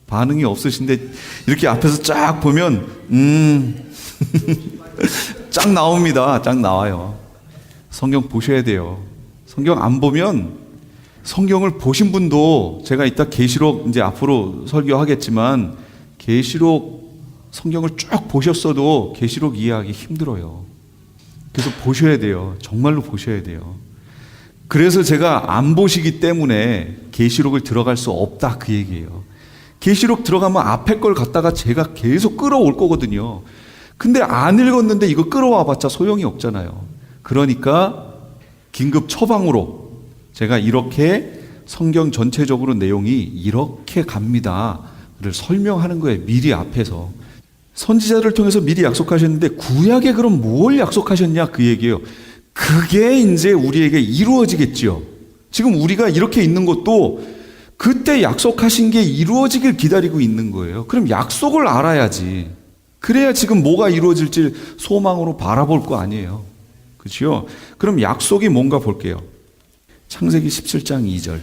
반응이 없으신데 이렇게 앞에서 쫙 보면 쫙 나옵니다. 쫙 나와요. 성경 보셔야 돼요. 성경 안 보면 성경을 보신 분도 제가 이따 계시록 이제 앞으로 설교하겠지만 계시록 성경을 쭉 보셨어도 계시록 이해하기 힘들어요. 그래서 보셔야 돼요. 정말로 보셔야 돼요. 그래서 제가 안 보시기 때문에 계시록을 들어갈 수 없다 그 얘기예요. 계시록 들어가면 앞에 걸 갖다가 제가 계속 끌어올 거거든요. 근데 안 읽었는데 이거 끌어와 봤자 소용이 없잖아요. 그러니까 긴급 처방으로 제가 이렇게 성경 전체적으로 내용이 이렇게 갑니다를 설명하는 거예요. 미리 앞에서. 선지자를 통해서 미리 약속하셨는데 구약에 그럼 뭘 약속하셨냐 그 얘기예요. 그게 이제 우리에게 이루어지겠지요. 지금 우리가 이렇게 있는 것도 그때 약속하신 게 이루어지길 기다리고 있는 거예요. 그럼 약속을 알아야지. 그래야 지금 뭐가 이루어질지 소망으로 바라볼 거 아니에요. 그렇죠? 그럼 약속이 뭔가 볼게요. 창세기 17장 2절.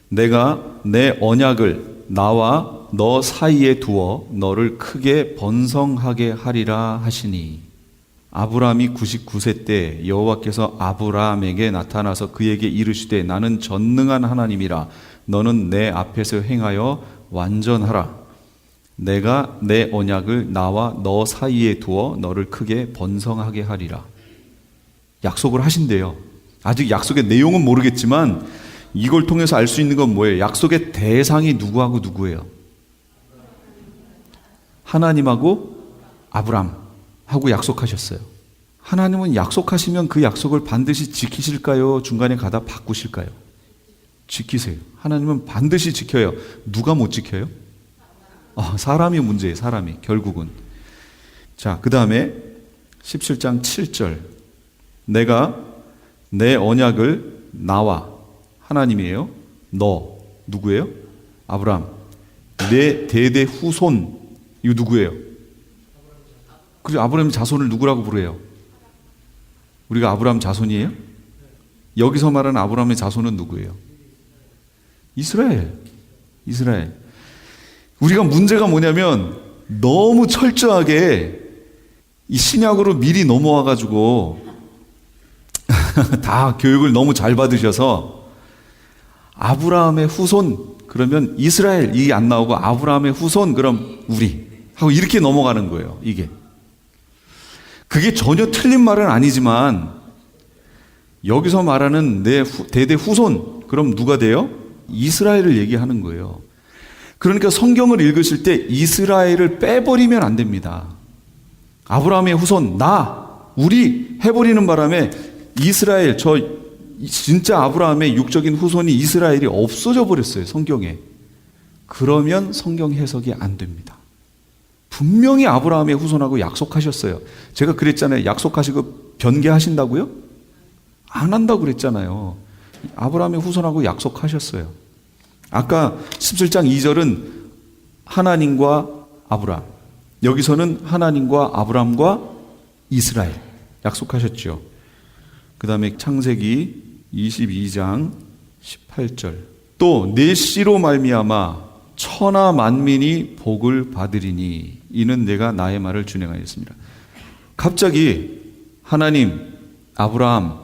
내가 내 언약을 나와 너 사이에 두어 너를 크게 번성하게 하리라 하시니. 아브라함이 99세 때 여호와께서 아브라함에게 나타나서 그에게 이르시되 나는 전능한 하나님이라 너는 내 앞에서 행하여 완전하라. 내가 내 언약을 나와 너 사이에 두어 너를 크게 번성하게 하리라. 약속을 하신대요. 아직 약속의 내용은 모르겠지만 이걸 통해서 알 수 있는 건 뭐예요? 약속의 대상이 누구하고 누구예요? 하나님하고 아브람하고 약속하셨어요. 하나님은 약속하시면 그 약속을 반드시 지키실까요? 중간에 가다 바꾸실까요? 지키세요. 하나님은 반드시 지켜요. 누가 못 지켜요? 사람이 문제예요. 사람이 결국은. 자, 그 다음에 17장 7절 내가 내 언약을 나와 하나님이에요. 너 누구예요? 아브람 내 대대 후손 이거 누구예요? 그리고 아브라함 자손을 누구라고 부르요? 우리가 아브라함 자손이에요? 여기서 말하는 아브라함의 자손은 누구예요? 이스라엘. 우리가 문제가 뭐냐면 너무 철저하게 이 신약으로 미리 넘어와가지고 다 교육을 너무 잘 받으셔서 아브라함의 후손 그러면 이스라엘 이게 안 나오고 아브라함의 후손 그럼 우리 하고 이렇게 넘어가는 거예요. 이게 그게 전혀 틀린 말은 아니지만 여기서 말하는 내 대대 후손 그럼 누가 돼요? 이스라엘을 얘기하는 거예요. 그러니까 성경을 읽으실 때 이스라엘을 빼버리면 안 됩니다. 아브라함의 후손 우리 해버리는 바람에 이스라엘 진짜 아브라함의 육적인 후손이 이스라엘이 없어져 버렸어요. 성경에. 그러면 성경 해석이 안 됩니다. 분명히 아브라함의 후손하고 약속하셨어요. 제가 그랬잖아요. 약속하시고 변개하신다고요? 안 한다고 그랬잖아요. 아브라함의 후손하고 약속하셨어요. 아까 17장 2절은 하나님과 아브라함, 여기서는 하나님과 아브라함과 이스라엘 약속하셨죠. 그 다음에 창세기 22장 18절 또 내 씨로 말미암아 천하 만민이 복을 받으리니 이는 내가 나의 말을 준행하였습니다. 갑자기 하나님, 아브라함,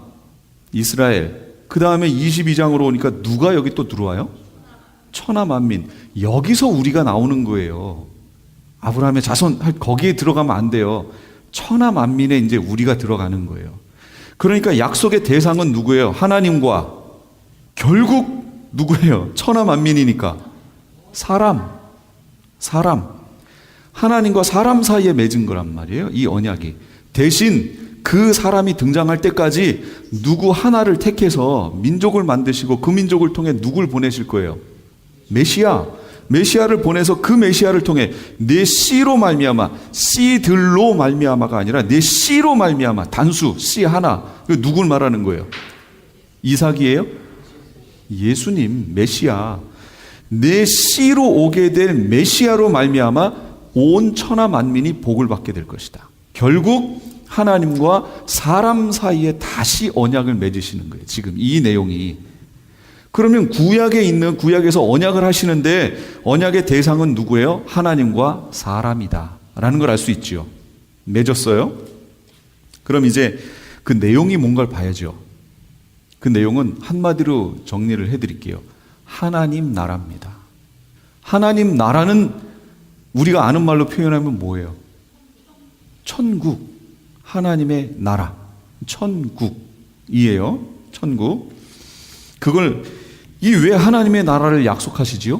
이스라엘 그 다음에 22장으로 오니까 누가 여기 또 들어와요? 천하 만민. 여기서 우리가 나오는 거예요. 아브라함의 자손 거기에 들어가면 안 돼요. 천하 만민에 이제 우리가 들어가는 거예요. 그러니까 약속의 대상은 누구예요? 하나님과 결국 누구예요? 천하 만민이니까 사람. 하나님과 사람 사이에 맺은 거란 말이에요. 이 언약이. 대신 그 사람이 등장할 때까지 누구 하나를 택해서 민족을 만드시고 그 민족을 통해 누굴 보내실 거예요? 메시아를 보내서 그 메시아를 통해 내 씨로 말미암아, 씨들로 말미암아가 아니라 내 씨로 말미암아, 단수 씨 하나. 누굴 말하는 거예요? 이삭이에요? 예수님, 메시아. 내 씨로 오게 될 메시아로 말미암아 온 천하 만민이 복을 받게 될 것이다. 결국 하나님과 사람 사이에 다시 언약을 맺으시는 거예요. 지금 이 내용이. 그러면 구약에서 언약을 하시는데 언약의 대상은 누구예요? 하나님과 사람이다 라는 걸 알 수 있죠. 맺었어요? 그럼 이제 그 내용이 뭔가를 봐야죠. 그 내용은 한마디로 정리를 해드릴게요. 하나님 나라입니다. 하나님 나라는 우리가 아는 말로 표현하면 뭐예요? 천국. 하나님의 나라. 천국이에요. 천국. 그걸 왜 하나님의 나라를 약속하시지요?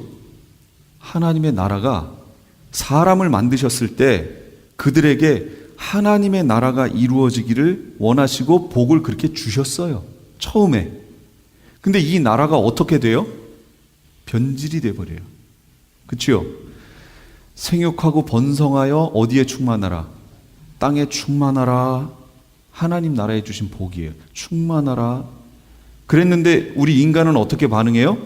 하나님의 나라가 사람을 만드셨을 때 그들에게 하나님의 나라가 이루어지기를 원하시고 복을 그렇게 주셨어요. 처음에. 근데 이 나라가 어떻게 돼요? 변질이 돼버려요. 그렇죠? 생육하고 번성하여 어디에 충만하라? 땅에 충만하라. 하나님 나라에 주신 복이에요. 충만하라. 그랬는데 우리 인간은 어떻게 반응해요?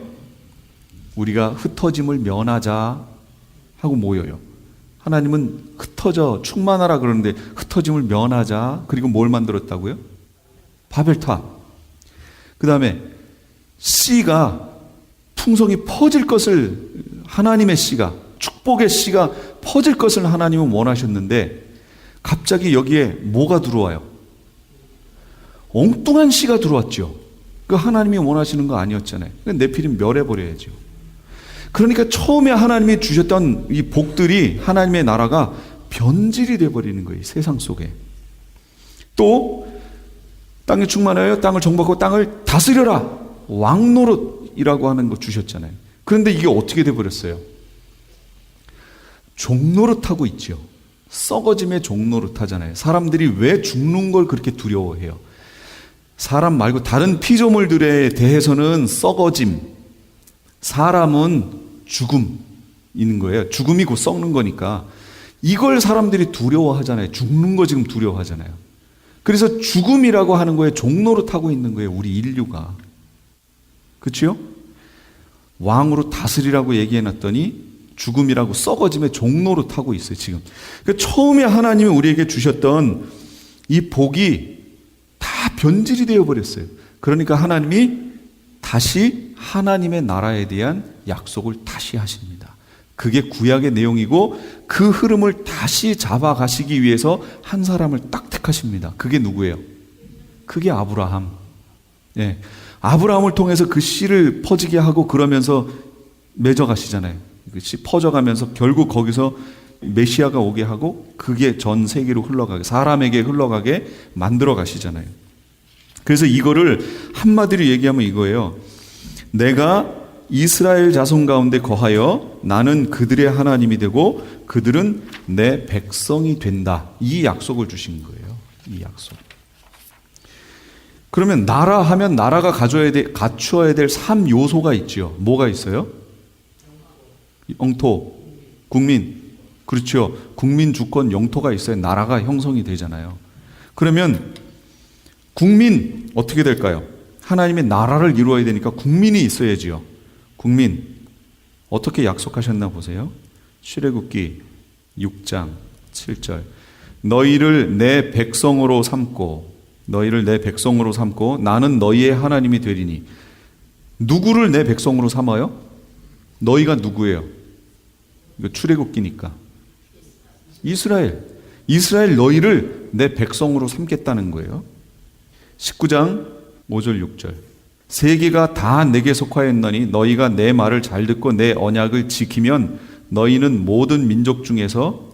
우리가 흩어짐을 면하자 하고 모여요. 하나님은 흩어져 충만하라 그러는데 흩어짐을 면하자. 그리고 뭘 만들었다고요? 바벨탑. 그 다음에 씨가 풍성이 퍼질 것을 하나님의 씨가 축복의 씨가 퍼질 것을 하나님은 원하셨는데 갑자기 여기에 뭐가 들어와요? 엉뚱한 씨가 들어왔죠. 그 하나님이 원하시는 거 아니었잖아요. 네피림 멸해버려야죠. 그러니까 처음에 하나님이 주셨던 이 복들이 하나님의 나라가 변질이 돼버리는 거예요. 세상 속에. 또 땅에 충만하여 땅을 정복하고 땅을 다스려라. 왕노릇 생명이라고 하는 거 주셨잖아요. 그런데 이게 어떻게 돼버렸어요? 종노릇하고 있죠. 썩어짐의 종노릇하잖아요. 사람들이 왜 죽는 걸 그렇게 두려워해요? 사람 말고 다른 피조물들에 대해서는 썩어짐, 사람은 죽음인 거예요. 죽음이 곧 썩는 거니까 이걸 사람들이 두려워하잖아요. 죽는 거 지금 두려워하잖아요. 그래서 죽음이라고 하는 거에 종노릇하고 있는 거예요. 우리 인류가. 그렇죠? 왕으로 다스리라고 얘기해놨더니 죽음이라고 썩어짐에 종노릇하고 있어요. 지금. 그러니까 처음에 하나님이 우리에게 주셨던 이 복이 다 변질이 되어버렸어요. 그러니까 하나님이 다시 하나님의 나라에 대한 약속을 다시 하십니다. 그게 구약의 내용이고 그 흐름을 다시 잡아가시기 위해서 한 사람을 딱 택하십니다. 그게 누구예요? 그게 아브라함. 예. 아브라함을 통해서 그 씨를 퍼지게 하고 그러면서 맺어가시잖아요. 그 씨 퍼져가면서 결국 거기서 메시아가 오게 하고 그게 전 세계로 흘러가게, 사람에게 흘러가게 만들어 가시잖아요. 그래서 이거를 한마디로 얘기하면 이거예요. 내가 이스라엘 자손 가운데 거하여 나는 그들의 하나님이 되고 그들은 내 백성이 된다. 이 약속을 주신 거예요. 이 약속. 그러면 나라 하면 나라가 갖춰야 될 3요소가 있죠. 뭐가 있어요? 영토, 국민. 그렇죠. 국민, 주권, 영토가 있어야 나라가 형성이 되잖아요. 그러면 국민 어떻게 될까요? 하나님의 나라를 이루어야 되니까 국민이 있어야지요. 국민 어떻게 약속하셨나 보세요. 출애굽기 6장 7절 너희를 내 백성으로 삼고 나는 너희의 하나님이 되리니. 누구를 내 백성으로 삼아요? 너희가 누구예요? 이거 출애굽기니까 이스라엘 너희를 내 백성으로 삼겠다는 거예요. 19장 5절 6절 세계가 다 내게 속하였나니 너희가 내 말을 잘 듣고 내 언약을 지키면 너희는 모든 민족 중에서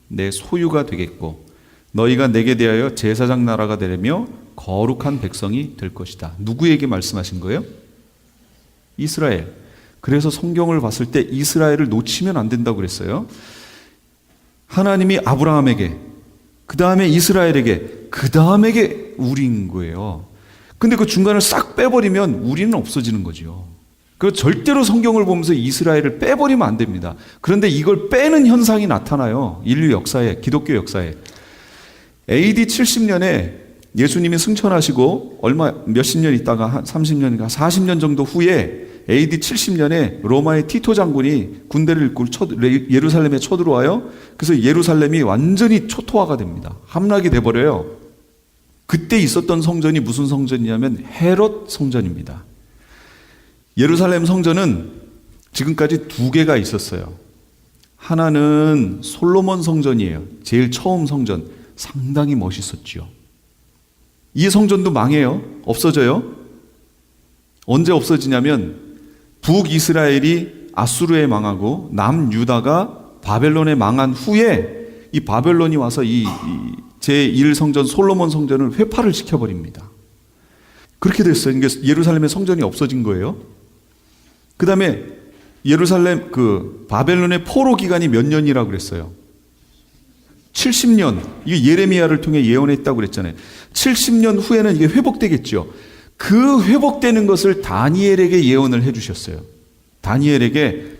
내 소유가 되겠고 너희가 내게 대하여 제사장 나라가 되려며 거룩한 백성이 될 것이다. 누구에게 말씀하신 거예요? 이스라엘. 그래서 성경을 봤을 때 이스라엘을 놓치면 안 된다고 그랬어요. 하나님이 아브라함에게, 그 다음에 이스라엘에게, 그 다음에게 우리인 거예요. 근데 그 중간을 싹 빼버리면 우리는 없어지는 거죠. 그 절대로 성경을 보면서 이스라엘을 빼버리면 안 됩니다. 그런데 이걸 빼는 현상이 나타나요. 인류 역사에, 기독교 역사에. AD 70년에 예수님이 승천하시고 몇십 년 있다가 한 30년인가 40년 정도 후에 AD 70년에 로마의 티토 장군이 군대를 이끌고 예루살렘에 쳐들어와요. 그래서 예루살렘이 완전히 초토화가 됩니다. 함락이 돼버려요. 그때 있었던 성전이 무슨 성전이냐면 헤롯 성전입니다. 예루살렘 성전은 지금까지 2개가 있었어요. 하나는 솔로몬 성전이에요. 제일 처음 성전. 상당히 멋있었죠. 이 성전도 망해요. 없어져요. 언제 없어지냐면 북이스라엘이 아수르에 망하고 남유다가 바벨론에 망한 후에 이 바벨론이 와서 이 제1성전 솔로몬 성전을 회파를 시켜버립니다. 그렇게 됐어요. 그러니까 예루살렘의 성전이 없어진 거예요. 그 다음에 예루살렘 바벨론의 포로 기간이 몇 년이라고 그랬어요? 70년. 이게 예레미야를 통해 예언했다고 그랬잖아요. 70년 후에는 이게 회복되겠죠. 그 회복되는 것을 다니엘에게 예언을 해주셨어요. 다니엘에게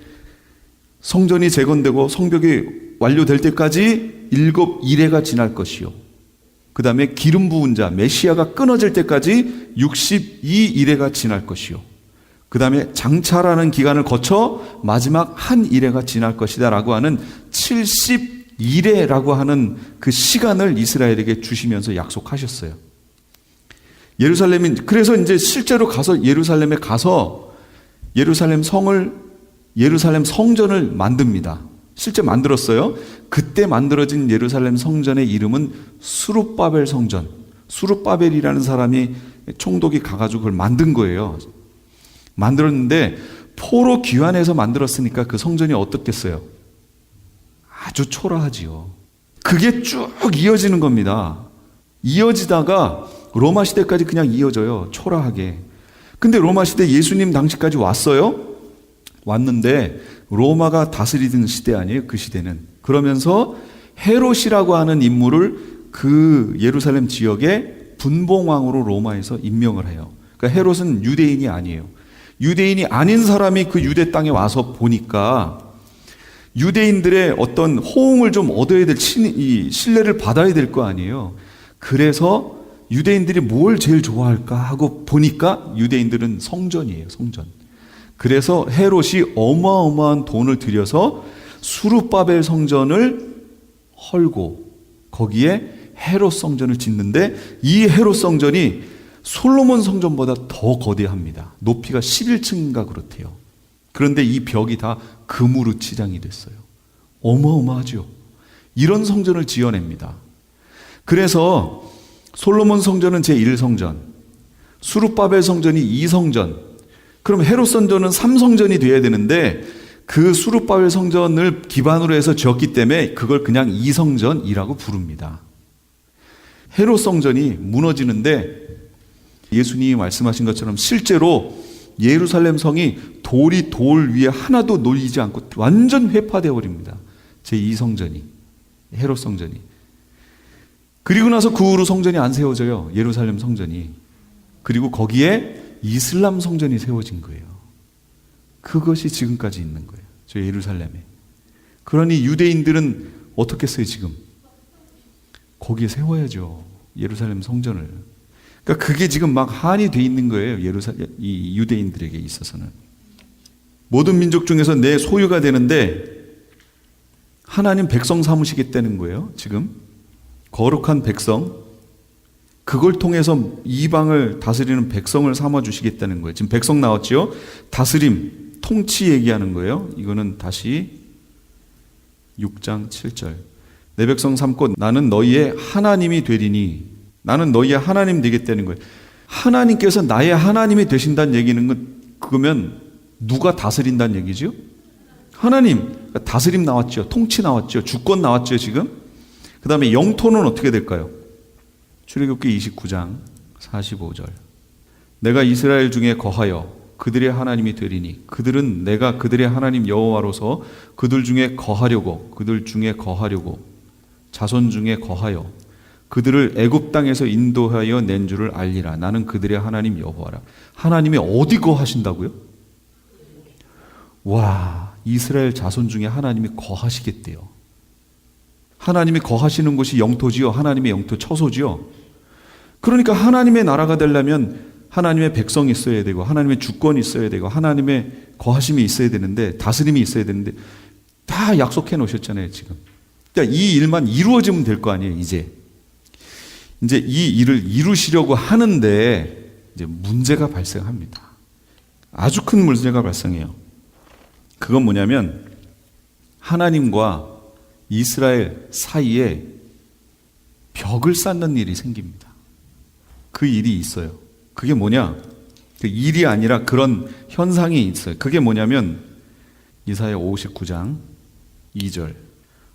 성전이 재건되고 성벽이 완료될 때까지 7이레가 지날 것이요. 그 다음에 기름 부은 자 메시아가 끊어질 때까지 62이레가 지날 것이요. 그 다음에 장차라는 기간을 거쳐 마지막 한 이레가 지날 것이다 라고 하는 70이레라고 하는 그 시간을 이스라엘에게 주시면서 약속하셨어요. 그래서 이제 실제로 가서 예루살렘에 가서 예루살렘 성전을 만듭니다. 실제 만들었어요. 그때 만들어진 예루살렘 성전의 이름은 수룹바벨 성전. 수룹바벨이라는 사람이 총독이 가가지고 그걸 만든 거예요. 만들었는데 포로 귀환해서 만들었으니까 그 성전이 어떻겠어요? 아주 초라하지요. 그게 쭉 이어지는 겁니다. 이어지다가 로마 시대까지 그냥 이어져요. 초라하게. 근데 로마 시대 예수님 당시까지 왔어요. 왔는데 로마가 다스리던 시대 아니에요, 그 시대는. 그러면서 헤롯이라고 하는 인물을 그 예루살렘 지역의 분봉왕으로 로마에서 임명을 해요. 그러니까 헤롯은 유대인이 아니에요. 유대인이 아닌 사람이 그 유대 땅에 와서 보니까 유대인들의 어떤 호응을 좀 얻어야 될, 이 신뢰를 받아야 될 거 아니에요. 그래서 유대인들이 뭘 제일 좋아할까 하고 보니까 유대인들은 성전이에요, 성전. 그래서 헤롯이 어마어마한 돈을 들여서 수르바벨 성전을 헐고 거기에 헤롯 성전을 짓는데, 이 헤롯 성전이 솔로몬 성전보다 더 거대합니다. 높이가 11층인가 그렇대요. 그런데 이 벽이 다 금으로 치장이 됐어요. 어마어마하죠. 이런 성전을 지어냅니다. 그래서 솔로몬 성전은 제1성전, 수르바벨 성전이 2성전, 그럼 헤롯 성전은 3성전이 돼야 되는데 그 수르바벨 성전을 기반으로 해서 지었기 때문에 그걸 그냥 2성전이라고 부릅니다. 헤롯 성전이 무너지는데 예수님이 말씀하신 것처럼 실제로 예루살렘 성이 돌이 돌 위에 하나도 놓이지 않고 완전 회파되어 버립니다. 제2성전이, 헤롯 성전이. 그리고 나서 그 후로 성전이 안 세워져요. 예루살렘 성전이. 그리고 거기에 이슬람 성전이 세워진 거예요. 그것이 지금까지 있는 거예요. 저 예루살렘에. 그러니 유대인들은 어떻게 했어요, 지금? 거기에 세워야죠. 예루살렘 성전을. 그러니까 그게 지금 막 한이 돼 있는 거예요. 이 유대인들에게 있어서는. 모든 민족 중에서 내 소유가 되는데 하나님 백성 삼으시겠다는 거예요. 지금 거룩한 백성, 그걸 통해서 이방을 다스리는 백성을 삼아 주시겠다는 거예요. 지금 백성 나왔죠? 다스림, 통치 얘기하는 거예요. 이거는 다시 6장 7절. 내 백성 삼고 나는 너희의 하나님이 되리니. 나는 너희의 하나님 되겠다는 거예요. 하나님께서 나의 하나님이 되신다는 얘기는 그거면 누가 다스린다는 얘기죠? 하나님. 그러니까 다스림 나왔죠. 통치 나왔죠. 주권 나왔죠, 지금. 그 다음에 영토는 어떻게 될까요? 출애굽기 29장 45절. 내가 이스라엘 중에 거하여 그들의 하나님이 되리니 그들은 내가 그들의 하나님 여호와로서 그들 중에 거하려고 자손 중에 거하여 그들을 애굽 땅에서 인도하여 낸 줄을 알리라. 나는 그들의 하나님 여호와라. 하나님이 어디 거하신다고요? 와, 이스라엘 자손 중에 하나님이 거하시겠대요. 하나님이 거하시는 곳이 영토지요. 하나님의 영토 처소지요. 그러니까 하나님의 나라가 되려면 하나님의 백성이 있어야 되고 하나님의 주권이 있어야 되고 하나님의 거하심이 있어야 되는데, 다스림이 있어야 되는데 다 약속해 놓으셨잖아요, 지금. 그러니까 이 일만 이루어지면 될 거 아니에요, 이제 이 일을 이루시려고 하는데 이제 문제가 발생합니다. 아주 큰 문제가 발생해요. 그건 뭐냐면 하나님과 이스라엘 사이에 벽을 쌓는 일이 생깁니다. 그 일이 있어요. 그게 뭐냐? 그 일이 아니라 그런 현상이 있어요. 그게 뭐냐면 이사야 59장 2절.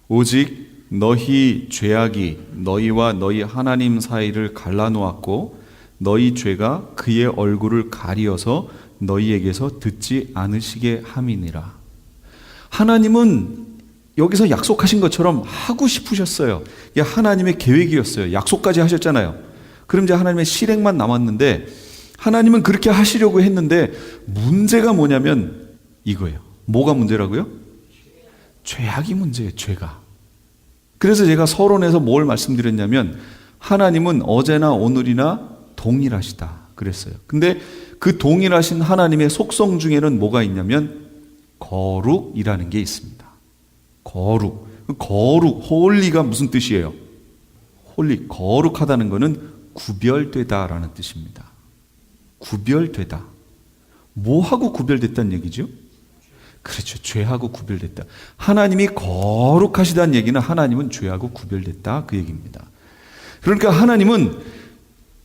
오직 너희 죄악이 너희와 너희 하나님 사이를 갈라놓았고 너희 죄가 그의 얼굴을 가리어서 너희에게서 듣지 않으시게 함이니라. 하나님은 여기서 약속하신 것처럼 하고 싶으셨어요. 이게 하나님의 계획이었어요. 약속까지 하셨잖아요. 그럼 이제 하나님의 실행만 남았는데 하나님은 그렇게 하시려고 했는데 문제가 뭐냐면 이거예요. 뭐가 문제라고요? 죄악이 문제예요. 죄가. 그래서 제가 서론에서 뭘 말씀드렸냐면 하나님은 어제나 오늘이나 동일하시다 그랬어요. 근데 그 동일하신 하나님의 속성 중에는 뭐가 있냐면 거룩이라는 게 있습니다. 거룩, 홀리가 무슨 뜻이에요? 홀리, 거룩하다는 것은 구별되다라는 뜻입니다. 구별되다. 뭐하고 구별됐다는 얘기죠? 그렇죠. 죄하고 구별됐다. 하나님이 거룩하시다는 얘기는 하나님은 죄하고 구별됐다 그 얘기입니다. 그러니까 하나님은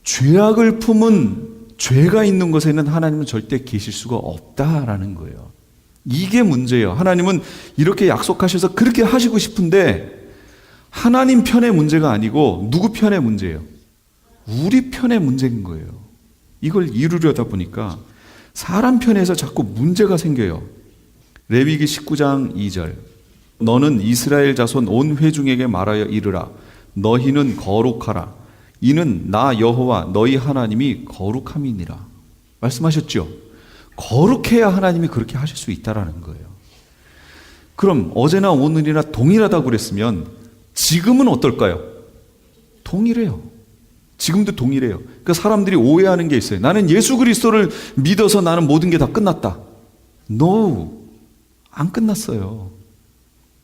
죄악을 품은 죄가 있는 곳에는 하나님은 절대 계실 수가 없다라는 거예요. 이게 문제예요. 하나님은 이렇게 약속하셔서 그렇게 하시고 싶은데 하나님 편의 문제가 아니고 누구 편의 문제예요? 우리 편의 문제인 거예요. 이걸 이루려다 보니까 사람 편에서 자꾸 문제가 생겨요. 레위기 19장 2절. 너는 이스라엘 자손 온 회중에게 말하여 이르라. 너희는 거룩하라. 이는 나 여호와 너희 하나님이 거룩함이니라. 말씀하셨죠? 거룩해야 하나님이 그렇게 하실 수 있다라는 거예요. 그럼 어제나 오늘이나 동일하다고 그랬으면 지금은 어떨까요? 동일해요. 지금도 동일해요. 그러니까 사람들이 오해하는 게 있어요. 나는 예수 그리스도를 믿어서 나는 모든 게 다 끝났다. No, 안 끝났어요.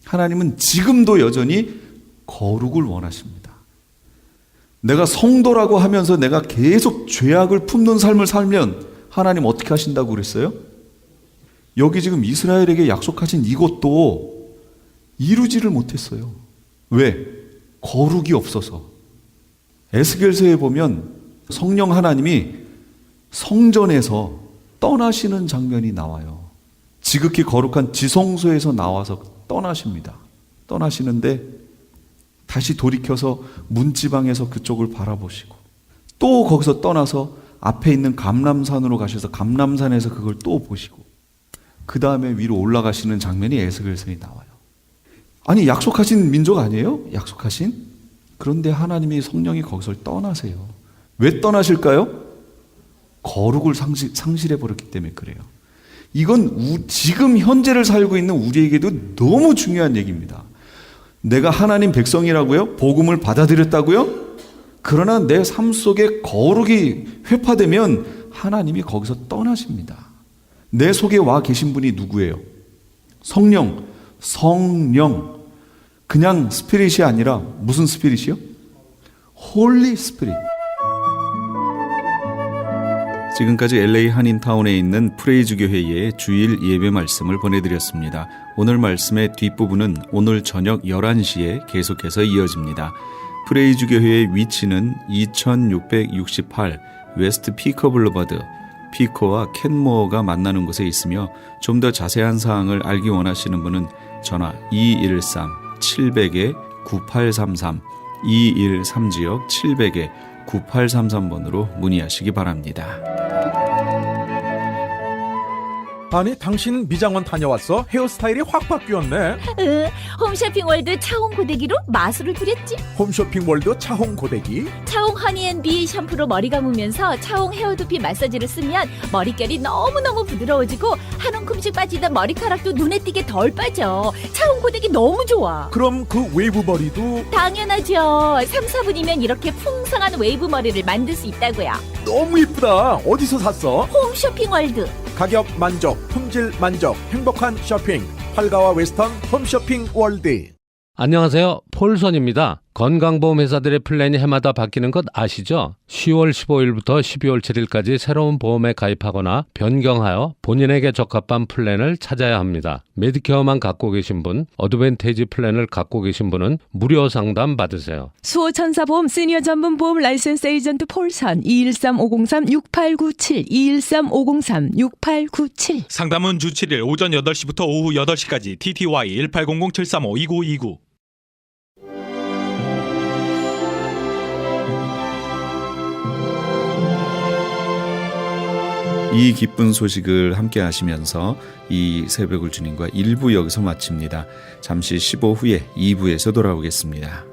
하나님은 지금도 여전히 거룩을 원하십니다. 내가 성도라고 하면서 내가 계속 죄악을 품는 삶을 살면 하나님 어떻게 하신다고 그랬어요? 여기 지금 이스라엘에게 약속하신 이것도 이루지를 못했어요. 왜? 거룩이 없어서. 에스겔서에 보면 성령 하나님이 성전에서 떠나시는 장면이 나와요. 지극히 거룩한 지성소에서 나와서 떠나십니다. 떠나시는데 다시 돌이켜서 문지방에서 그쪽을 바라보시고 또 거기서 떠나서 앞에 있는 감람산으로 가셔서 감람산에서 그걸 또 보시고 그 다음에 위로 올라가시는 장면이 에스겔서에 나와요. 아니 약속하신 민족 아니에요? 약속하신? 그런데 하나님이 성령이 거기서 떠나세요. 왜 떠나실까요? 거룩을 상실해버렸기 때문에 그래요. 이건 지금 현재를 살고 있는 우리에게도 너무 중요한 얘기입니다. 내가 하나님 백성이라고요? 복음을 받아들였다고요? 그러나 내 삶 속에 거룩이 회파되면 하나님이 거기서 떠나십니다. 내 속에 와 계신 분이 누구예요? 성령. 그냥 스피릿이 아니라 무슨 스피릿이요? 홀리 스피릿. 지금까지 LA 한인타운에 있는 프레이즈 교회의 주일 예배 말씀을 보내드렸습니다. 오늘 말씀의 뒷부분은 오늘 저녁 11시에 계속해서 이어집니다. 프레이즈 교회의 위치는 2668 웨스트 피커 블루바드, 피커와 캔모어가 만나는 곳에 있으며 좀 더 자세한 사항을 알기 원하시는 분은 전화 213-700-9833 213지역 700-9833번으로 문의하시기 바랍니다. 아니 당신 미장원 다녀왔어? 헤어스타일이 확 바뀌었네. 홈쇼핑 월드 차홍 고데기로 마술을 부렸지. 홈쇼핑 월드 차홍 고데기. 차홍 허니앤비 샴푸로 머리 감으면서 차홍 헤어두피 마사지를 쓰면 머릿결이 너무너무 부드러워지고 한 움큼씩 빠지던 머리카락도 눈에 띄게 덜 빠져. 차홍 고데기 너무 좋아. 그럼 그 웨이브 머리도 당연하죠. 3, 4분이면 이렇게 풍성한 웨이브 머리를 만들 수 있다고요. 너무 이쁘다. 어디서 샀어? 홈쇼핑 월드. 가격 만족, 품질 만족, 행복한 쇼핑. 팔가와 웨스턴 홈쇼핑 월드. 안녕하세요. 폴선입니다. 건강보험 회사들의 플랜이 해마다 바뀌는 것 아시죠? 10월 15일부터 12월 7일까지 새로운 보험에 가입하거나 변경하여 본인에게 적합한 플랜을 찾아야 합니다. 메디케어만 갖고 계신 분, 어드밴테이지 플랜을 갖고 계신 분은 무료 상담 받으세요. 수호천사보험 시니어 전문 보험 라이센스 에이전트 폴선 213-503-6897 213-503-6897 상담은 주 7일 오전 8시부터 오후 8시까지 TTY 1800-735-2929. 이 기쁜 소식을 함께 하시면서 이 새벽을 주님과 1부 여기서 마칩니다. 잠시 15 후에 2부에서 돌아오겠습니다.